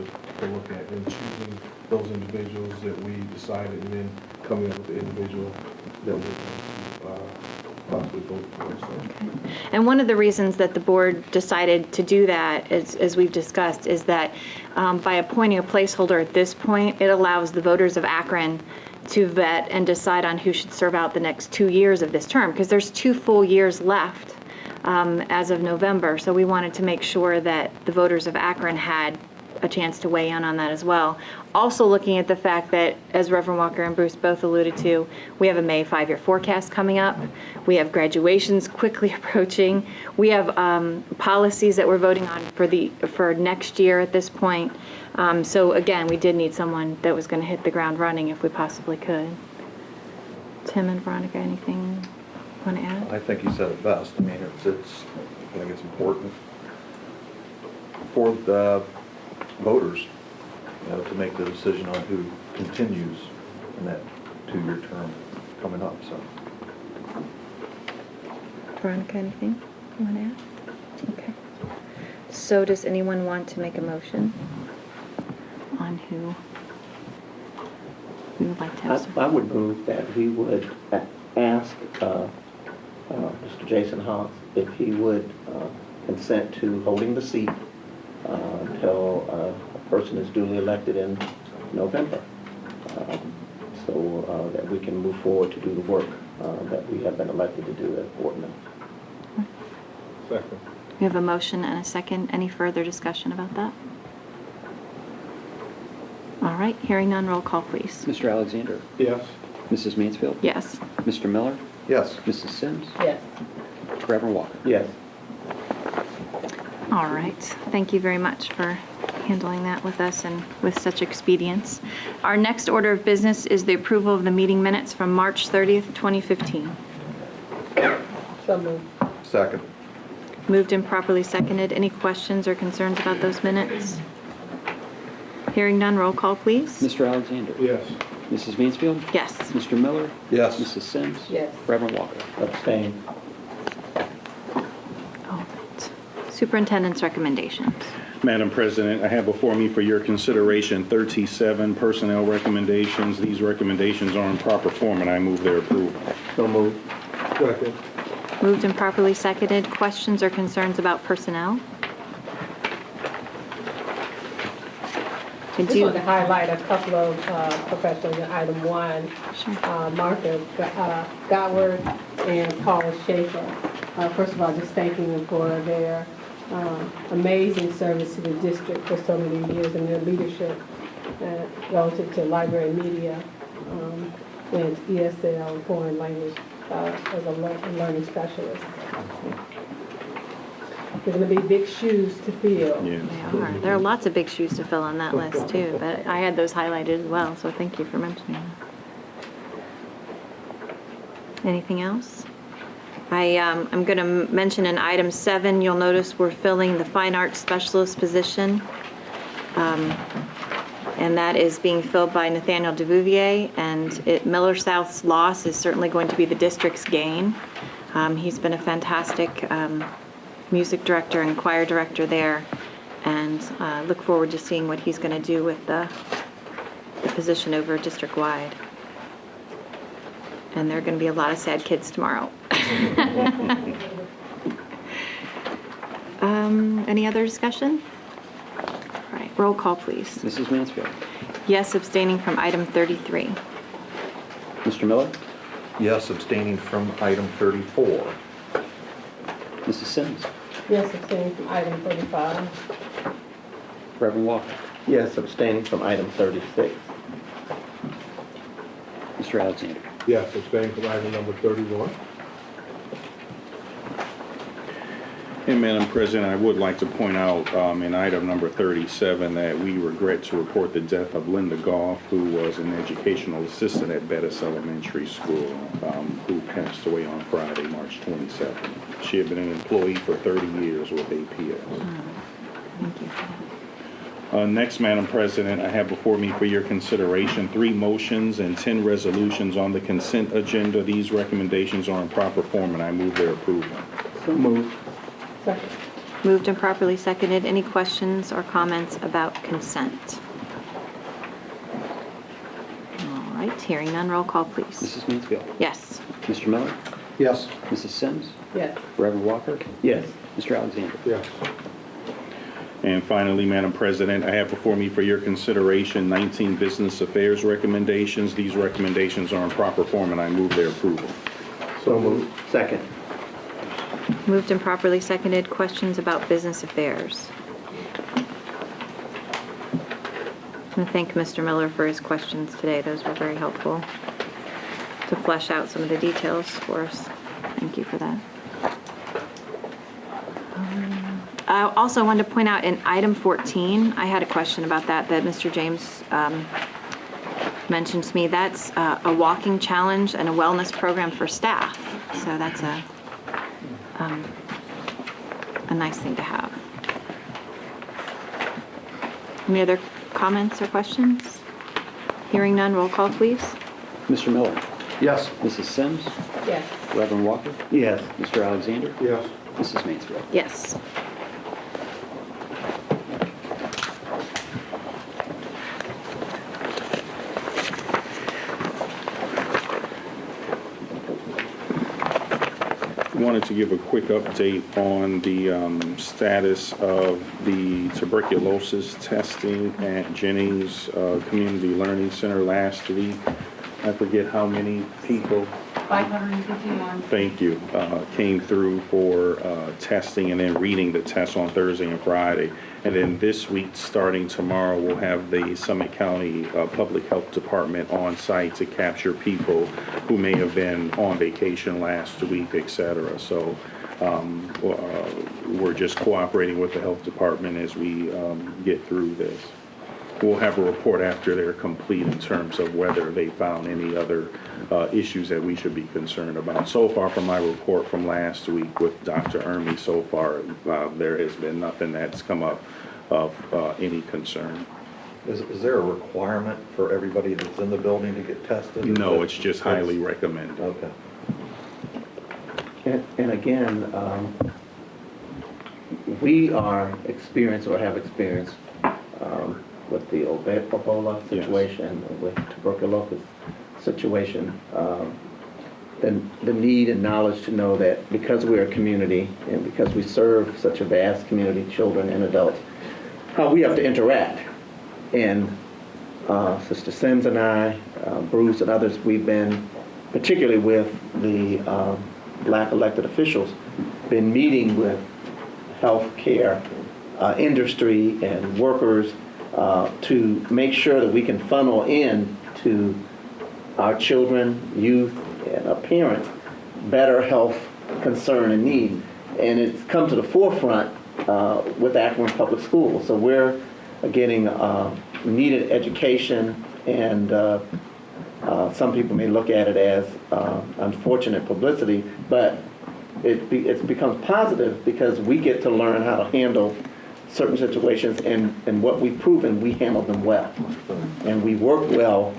look at, and choosing those individuals that we decided, and then coming up with the individual that we're going to possibly vote for. So. And one of the reasons that the board decided to do that, as we've discussed, is that by appointing a placeholder at this point, it allows the voters of Akron to vet and decide on who should serve out the next 2 years of this term, because there's 2 full years left as of November. So we wanted to make sure that the voters of Akron had a chance to weigh in on that as well. Also looking at the fact that, as Reverend Walker and Bruce both alluded to, we have a May 5-year forecast coming up. We have graduations quickly approaching. We have policies that we're voting on for next year at this point. So again, we did need someone that was going to hit the ground running if we possibly could. Tim and Veronica, anything you want to add? I think you said it best. I mean, I think it's important for the voters, to make the decision on who continues in that 2-year term coming up, so. Veronica, anything you want to add? Okay. So does anyone want to make a motion on who we would like to have? I would move that we would ask Mr. Jason Haas if he would consent to holding the seat until a person is duly elected in November, so that we can move forward to do the work that we have been elected to do as board members. Second. We have a motion and a second. Any further discussion about that? All right, hearing none, roll call, please. Mr. Alexander? Yes. Mrs. Mansfield? Yes. Mr. Miller? Yes. Mrs. Sims? Yes. Reverend Walker? Yes. All right. Thank you very much for handling that with us and with such expedience. Our next order of business is the approval of the meeting minutes from March 30th, 2015. So moved. Second. Moved and properly seconded. Any questions or concerns about those minutes? Hearing none, roll call, please. Mr. Alexander? Yes. Mrs. Mansfield? Yes. Mr. Miller? Yes. Mrs. Sims? Yes. Reverend Walker? Abstain. All right. Superintendent's recommendations. Madam President, I have before me for your consideration 37 personnel recommendations. These recommendations are in proper form, and I move their approval. So moved. Second. Moved and properly seconded. Questions or concerns about personnel? I just want to highlight a couple of professionals in item 1. Sure. Martha Godward and Paul Schaefer. First of all, just thanking them for their amazing service to the district for so many years and their leadership relative to library and media and ESL and foreign language as a learning specialist. They're going to be big shoes to fill. They are. There are lots of big shoes to fill on that list, too, but I had those highlighted as well, so thank you for mentioning that. Anything else? I'm going to mention in item 7, you'll notice we're filling the fine arts specialist position, and that is being filled by Nathaniel DeVouvier, and Miller South's loss is certainly going to be the district's gain. He's been a fantastic music director and choir director there, and look forward to seeing what he's going to do with the position over district-wide. And there are going to be a lot of sad kids tomorrow. Any other discussion? All right, roll call, please. Mrs. Mansfield? Yes, abstaining from item 33. Mr. Miller? Yes, abstaining from item 34. Mrs. Sims? Yes, abstaining from item 35. Reverend Walker? Yes, abstaining from item 36. Mr. Alexander? Yes, abstaining from item number 31. And Madam President, I would like to point out in item number 37 that we regret to report the death of Linda Goff, who was an educational assistant at Bettis Elementary School, who passed away on Friday, March 27th. She had been an employee for 30 years with APS. Thank you. Next, Madam President, I have before me for your consideration 3 motions and 10 resolutions on the consent agenda. These recommendations are in proper form, and I move their approval. So moved. Second. Moved and properly seconded. Any questions or comments about consent? All right, hearing none, roll call, please. Mrs. Mansfield. Yes. Mr. Miller. Yes. Mrs. Sims. Yes. Reverend Walker. Yes. Mr. Alexander. Yes. And finally, Madam President, I have before me for your consideration 19 business affairs recommendations. These recommendations are in proper form, and I move their approval. So moved. Second. Moved and properly seconded. Questions about business affairs? I want to thank Mr. Miller for his questions today. Those were very helpful to flesh out some of the details for us. Thank you for that. I also wanted to point out in item 14, I had a question about that Mr. James mentioned to me. That's a walking challenge and a wellness program for staff. So that's a nice thing to have. Any other comments or questions? Hearing none, roll call, please. Mr. Miller. Yes. Mrs. Sims. Yes. Reverend Walker. Yes. Mr. Alexander. Yes. Mrs. Mansfield. Yes. Wanted to give a quick update on the status of the tuberculosis testing at Jennings Community Learning Center last week. I forget how many people. 551. Thank you. Came through for testing and then reading the test on Thursday and Friday. And then this week, starting tomorrow, we'll have the Summit County Public Health Department on site to capture people who may have been on vacation last week, et cetera. So we're just cooperating with the health department as we get through this. We'll have a report after they're complete in terms of whether they found any other issues that we should be concerned about. So far from my report from last week with Dr. Ermey, so far there has been nothing that's come up of any concern. Is there a requirement for everybody that's in the building to get tested? No, it's just highly recommended. Okay. And again, we are experienced or have experienced with the Ebola situation, with tuberculosis situation, the need and knowledge to know that because we're a community and because we serve such a vast community, children and adults, how we have to interact. And Sister Sims and I, Bruce and others, we've been, particularly with the Black elected officials, been meeting with healthcare industry and workers to make sure that we can funnel in to our children, youth, and our parents better health concern and need. And it's come to the forefront with Akron Public Schools. So we're getting needed education, and some people may look at it as unfortunate publicity, but it becomes positive because we get to learn how to handle certain situations, and what we've proven, we handle them well. And we work well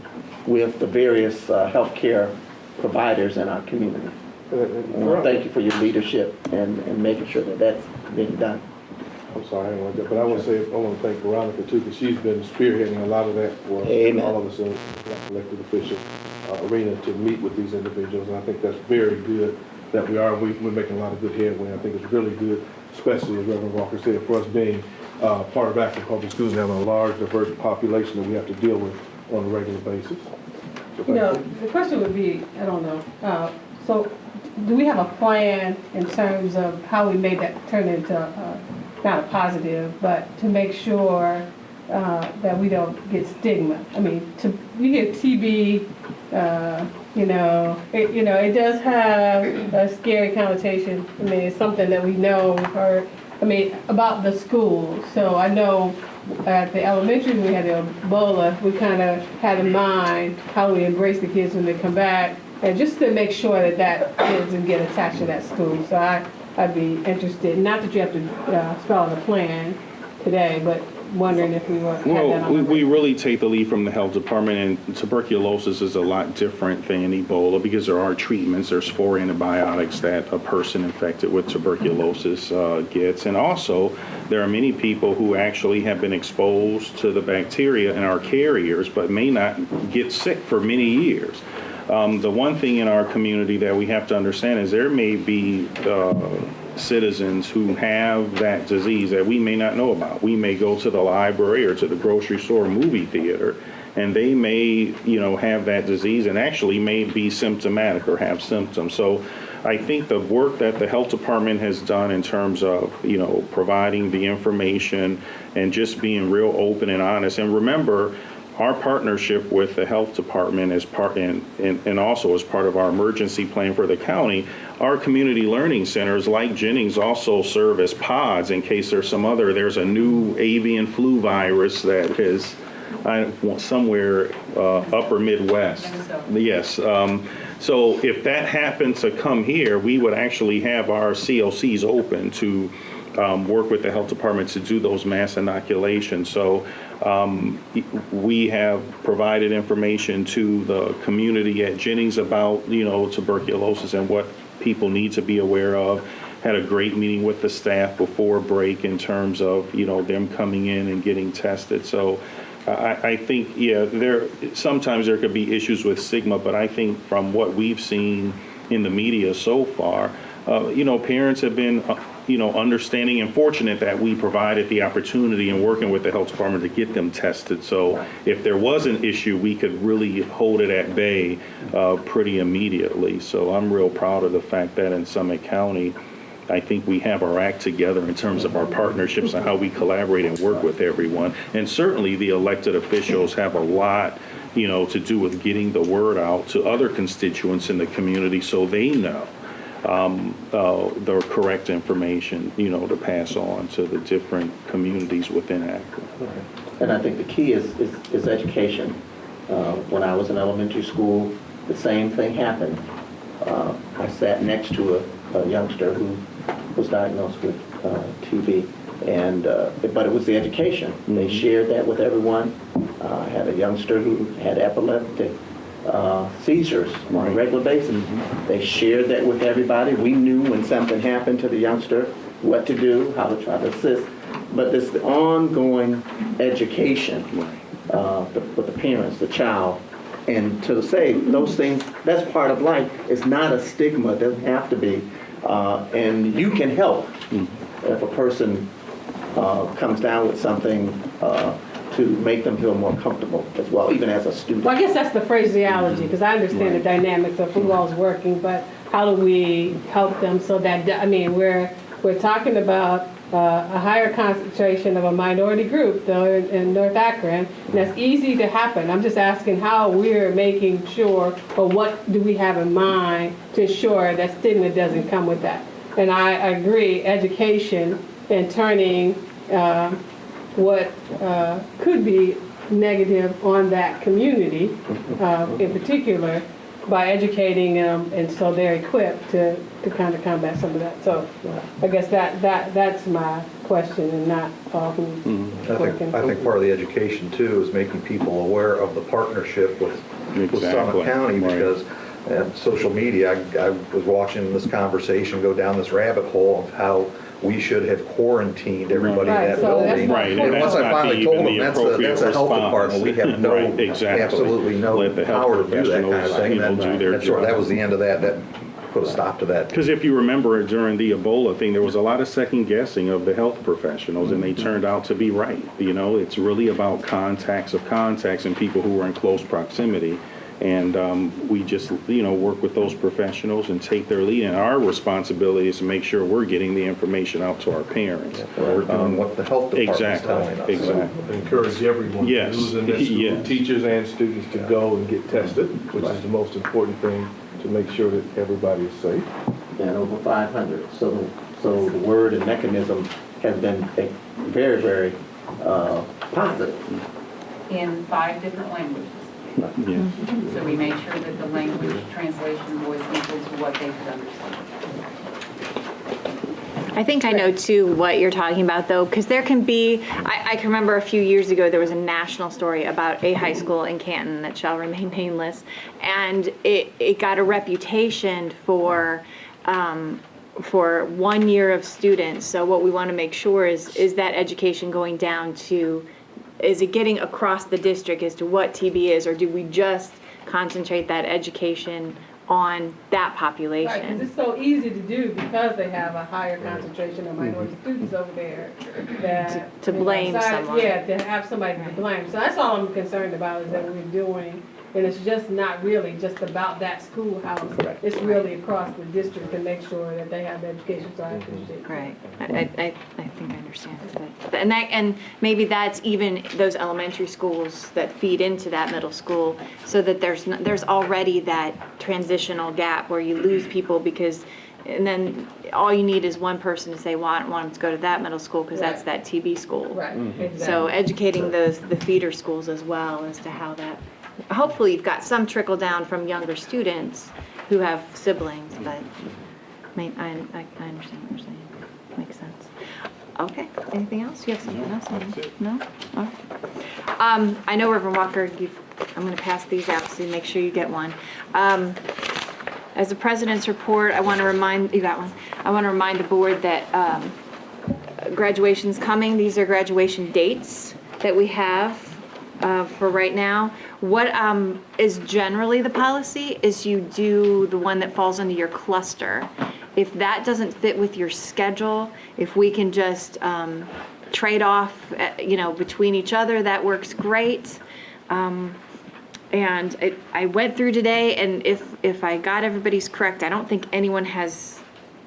with the various healthcare providers in our community. And thank you for your leadership and making sure that that's being done. I'm sorry, I didn't want to, but I want to thank Veronica too, because she's been spearheading a lot of that for all of us in the elected official arena to meet with these individuals, and I think that's very good that we're making a lot of good headway. I think it's really good, especially as Reverend Walker said, for us being part of Akron Public Schools and having a large, diverse population that we have to deal with on a regular basis. So the question would be, I don't know, so do we have a plan in terms of how we made that turn into not a positive, but to make sure that we don't get stigma? I mean, you hear TB, it does have a scary connotation. I mean, it's something that we know, or, about the school. So I know at the elementary, we had the Ebola, we kind of had in mind how we embrace the kids when they come back, and just to make sure that kid doesn't get attached to that school. So I'd be interested, not that you have to spell out a plan today, but wondering if we had that on Well, the we really take the lead from the health department, and tuberculosis is a lot different than Ebola because there are treatments. There's 4 antibiotics that a person infected with tuberculosis gets. And also, there are many people who actually have been exposed to the bacteria and are carriers, but may not get sick for many years. The one thing in our community that we have to understand is there may be citizens who have that disease that we may not know about. We may go to the library or to the grocery store or movie theater, and they may, have that disease and actually may be symptomatic or have symptoms. So I think the work that the health department has done in terms of, providing the information and just being real open and honest. And remember, our partnership with the health department is part, and also as part of our emergency plan for the county, our community learning centers like Jennings also serve as pods in case there's a new avian flu virus that is somewhere upper Midwest. Yes. So if that happens to come here, we would actually have our CLCs open to work with the health department to do those mass inoculations. So we have provided information to the community at Jennings about, tuberculosis and what people need to be aware of. Had a great meeting with the staff before break in terms of, them coming in and getting tested. So I think, sometimes there could be issues with stigma, but I think from what we've seen in the media so far, parents have been, understanding and fortunate that we provided the opportunity in working with the health department to get them tested. So if there was an issue, we could really hold it at bay pretty immediately. So I'm real proud of the fact that in Summit County, I think we have our act together in terms of our partnerships and how we collaborate and work with everyone. And certainly the elected officials have a lot, to do with getting the word out to other constituents in the community so they know the correct information, to pass on to the different communities within Akron. And I think the key is education. When I was in elementary school, the same thing happened. I sat next to a youngster who was diagnosed with TB, but it was the education. They shared that with everyone. I had a youngster who had epileptic seizures on a regular basis. They shared that with everybody. We knew when something happened to the youngster, what to do, how to try to assist. But this the ongoing education with the parents, the child, and to say those things, that's part of life. It's not a stigma. It doesn't have to be. And you can help if a person comes down with something to make them feel more comfortable as well, even as a student. Well, I guess that's the phraseology, because I understand the dynamics of who all's working, but how do we help them so that, we're talking about a higher concentration of a minority group, though, in North Akron, and that's easy to happen. I'm just asking how we're making sure, or what do we have in mind to ensure that stigma doesn't come with that. And I agree, education and turning what could be negative on that community in particular by educating them, and so they're equipped to kind of combat some of that. So I guess that's my question, and not all who's working. I think part of the education too is making people aware of the partnership with Summit County, because social media, I was watching this conversation go down this rabbit hole of how we should have quarantined everybody in that building. And once I finally told them that's a health department, we have absolutely no power to do that kind of thing. That was the end of that. That put a stop to that. Because if you remember during the Ebola thing, there was a lot of second guessing of the health professionals, and they turned out to be right. It's really about contacts and people who were in close proximity. And we just, work with those professionals and take their lead. And our responsibility is to make sure we're getting the information out to our parents. We're doing what the health department's telling us. Exactly. Encourage everyone Yes. who's in this school, Yes. teachers and students, to go and get tested, which is the most important thing to make sure that everybody is safe. And over 500. So the word and mechanism has been very, very positive. In 5 different languages. Yeah. So we made sure that the language translation was equal to what they could understand. I think I know too what you're talking about though, because there can be, I can remember a few years ago there was a national story about a high school in Canton that shall remain nameless, and it got a reputation for 1 year of students. So what we want to make sure is that education going down to, is it getting across the district as to what TB is, or do we just concentrate that education on that Right, population? because it's so easy to do because they have a higher concentration of minority students over there. That, To blame someone. Yeah, to have somebody to blame. So that's all I'm concerned about, is that we're doing, and it's just not really just about that schoolhouse. It's really across the district to make sure that they have the education, so I appreciate it. Right, I think I understand. And maybe that's even those elementary schools that feed into that middle school, so that there's already that transitional gap where you lose people because, and then all you need is one person to say, well, I don't want them to go to that middle school because that's that TB school. Right, exactly. So educating the feeder schools as well as to how that, hopefully you've got some trickle down from younger students who have siblings, but I understand what you're saying. Makes sense. Okay, anything else? You have something else? No? All right. I know Reverend Walker, I'm going to pass these out so you make sure you get one. As the president's report, I want to remind, you got one. I want to remind the board that graduation's coming. These are graduation dates that we have for right now. What is generally the policy is you do the one that falls into your cluster. If that doesn't fit with your schedule, if we can just trade off, between each other, that works great. And I went through today, and if I got everybody's correct, I don't think anyone has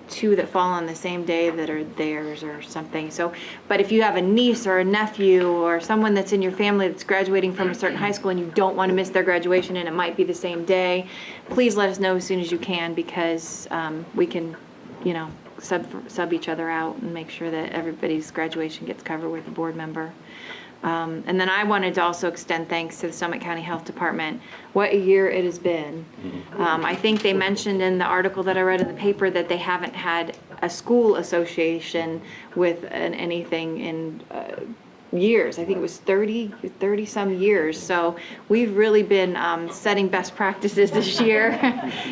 2 that fall on the same day that are theirs or something. So, but if you have a niece or a nephew or someone that's in your family that's graduating from a certain high school and you don't want to miss their graduation and it might be the same day, please let us know as soon as you can, because we can, sub each other out and make sure that everybody's graduation gets covered with a board member. And then I wanted to also extend thanks to the Summit County Health Department. What a year it has been. I think they mentioned in the article that I read in the paper that they haven't had a school association with anything in years. I think it was 30 some years. So we've really been setting best practices this year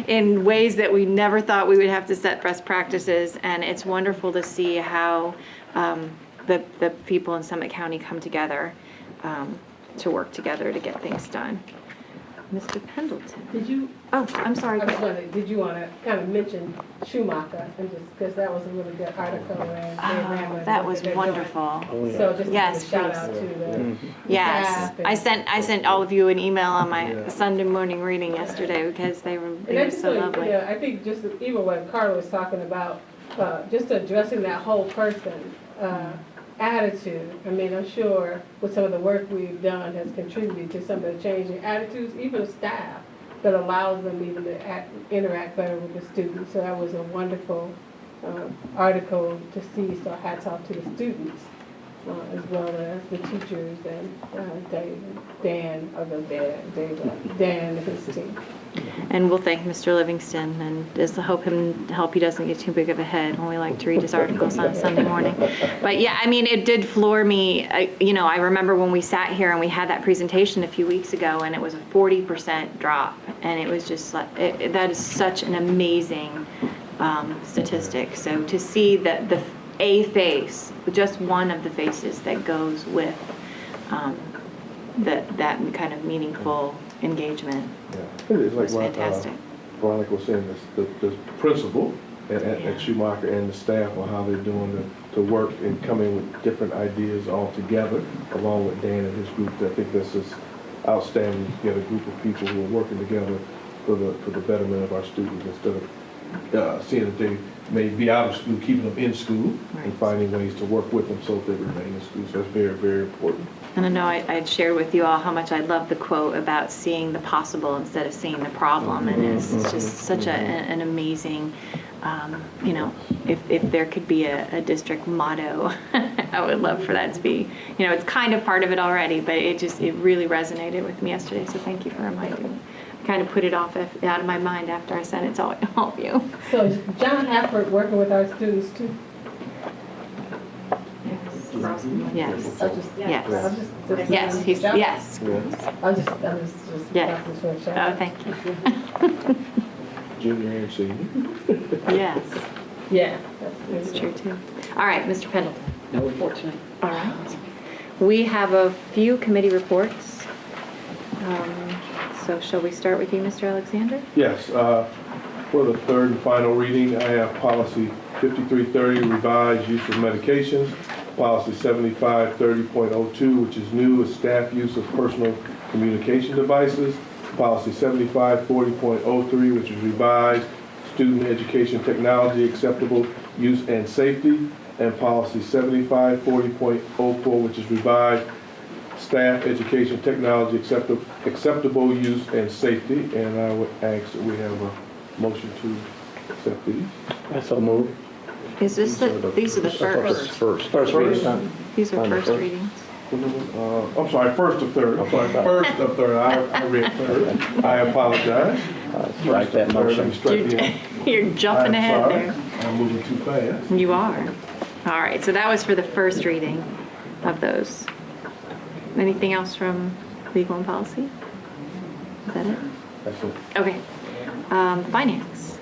in ways that we never thought we would have to set best practices. And it's wonderful to see how the people in Summit County come together to work together to get things done. Mr. Pendleton. Did you? Oh, I'm sorry. I was wondering, did you want to kind of mention Schumacher, and just because that was a really good article, and they ran with That what was they're wonderful. doing. So just Yes, a shout please. out to the Yes, staff and- I sent all of you an email on my Sunday morning reading yesterday because they were And I just so think, lovely. yeah, I think just even what Carla was talking about, just addressing that whole person attitude. I mean, I'm sure with some of the work we've done has contributed to some of the changing attitudes, even of staff, that allows them even to interact better with the students. So that was a wonderful article to see. So hats off to the students as well as the teachers and Dan and his team. And we'll thank Mr. Livingston and just hope he doesn't get too big of a head when we like to read his articles on Sunday morning. But yeah, I mean, it did floor me. I remember when we sat here and we had that presentation a few weeks ago, and it was a 40% drop, and it was just like that is such an amazing statistic. So to see that a face, just one of the faces that goes with that kind of meaningful engagement. It is It was like fantastic. Veronica was saying, the principal at Schumacher and the staff on how they're doing the work and coming with different ideas all together, along with Dan and his group. I think this is outstanding to get a group of people who are working together for the betterment of our students instead of seeing that they may be out of school, keeping them in school and finding ways to work with them so that they remain in school. So that's very, very important. And I know I had shared with you all how much I love the quote about seeing the possible instead of seeing the problem. And it's just such an amazing, if there could be a district motto, I would love for that to be, it's kind of part of it already, but it really resonated with me yesterday. So thank you for reminding me. I kind of put it out of my mind after I sent it to all of you. So is John Hafford working with our students too? Yes. Yes. Yes, yes. I'm just Yeah. yeah. Oh, thank you. Junior and senior. Yes, Yeah. that's true too. All right, Mr. Pendleton. No report tonight. All right. We have a few committee reports. So shall we start with you, Mr. Alexander? Yes, for the third and final reading, I have policy 5330, revised use of medications, policy 7530.02, which is new, is staff use of personal communication devices, policy 7540.03, which is revised, student education technology, acceptable use and safety, and policy 7540.04, which is revised, staff education technology, acceptable use and safety. And I would ask that we have a motion to accept these. I so move. Is this these are the first? First reading. These are first readings. I'm sorry, first of third. I'm sorry, first of third. I read third. I apologize. Strike that motion. You're jumping ahead there. I'm moving too fast. You are. All right, so that was for the first reading of those. Anything else from legal and policy? Is that it? That's it. Okay. Finance.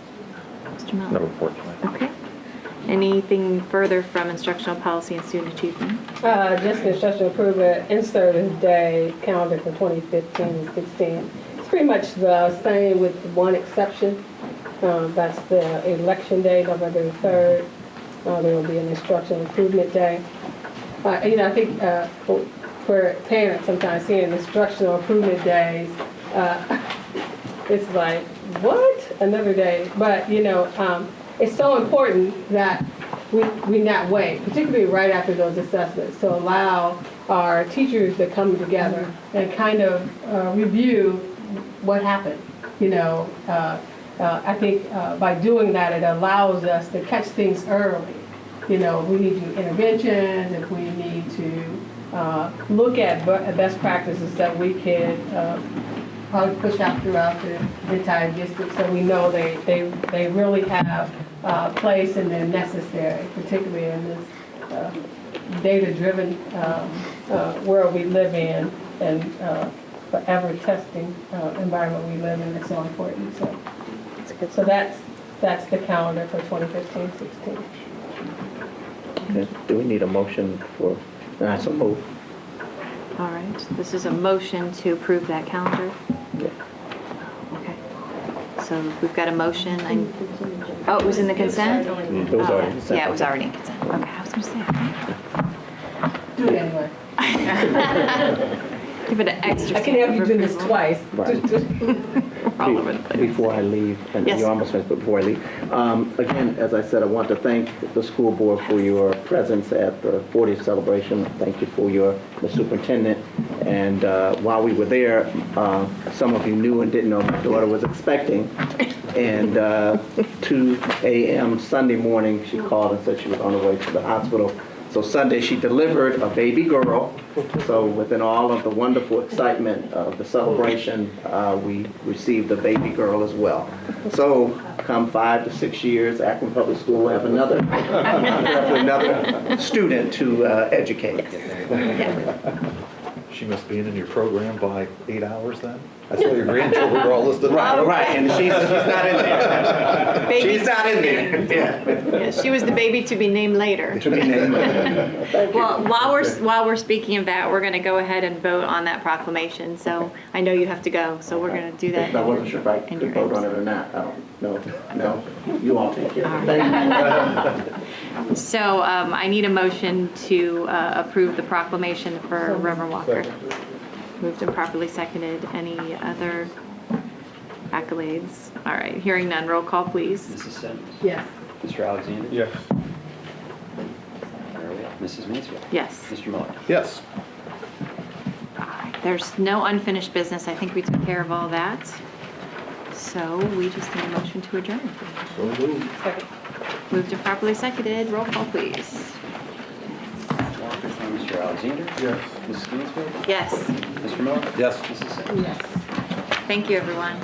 Mr. Miller. No report tonight. Okay. Anything further from instructional policy and student achievement? Just the instructional improvement in-service day calendar for 2015 and 16. It's pretty much the same with one exception. That's the election day, November 3rd. There will be an instructional improvement day. I think for parents sometimes seeing instructional improvement days, it's like, what? Another day. But, it's so important that we not wait, particularly right after those assessments, to allow our teachers to come together and kind of review what happened. I think by doing that, it allows us to catch things early. We need to do interventions, if we need to look at best practices that we can probably push out throughout the entire district, so we know they really have place and they're necessary, particularly in this data-driven world we live in and forever testing environment we live in. It's so important. So that's the calendar for 2015-16. Okay. Do we need a motion for, I so move. All right. This is a motion to approve that calendar. Yeah. Okay. So we've got a motion. Oh, it was in the consent? It was already consent. Yeah, it was already in consent. Okay, I was going to say. Do it anyway. Give it an extra. I can have you do this twice. All over the place. Before I leave, and Yes. you're almost finished, but before I leave, again, as I said, I want to thank the school board for your presence at the 40th celebration. Thank you for the superintendent. And while we were there, some of you knew and didn't know my daughter was expecting. And 2 a.m. Sunday morning, she called and said she was on her way to the hospital. So Sunday, she delivered a baby girl. So within all of the wonderful excitement of the celebration, we received a baby girl as well. So come 5 to 6 years, Akron Public School will have another student to educate. She must be in your program by 8 hours then? I saw your grandchildren are all listed. Right, and she's not in there. Baby She's not in there. Yeah. Yeah, she was the baby to be named later. To be named. Thank you. Well, while we're speaking of that, we're going to go ahead and vote on that proclamation. So I know you have to go, so we're going to do that. I wasn't sure if I in could your vote on it or not. I don't know. No, you all take care. Thank you. So I need a motion to approve the proclamation for Reverend Walker. Moved and properly seconded. Any other accolades? All right, hearing none, roll call, please. Mrs. Sims. Yes. Mr. Alexander. Yes. Mrs. Mansfield. Yes. Mr. Miller. Yes. All right, there's no unfinished business. I think we took care of all that. So we just need a motion to adjourn. So moved. Moved and properly seconded. Roll call, please. Mr. Alexander. Yes. Mrs. Mansfield. Yes. Mr. Miller. Yes. Mrs. Sims. Yes. Thank you, everyone.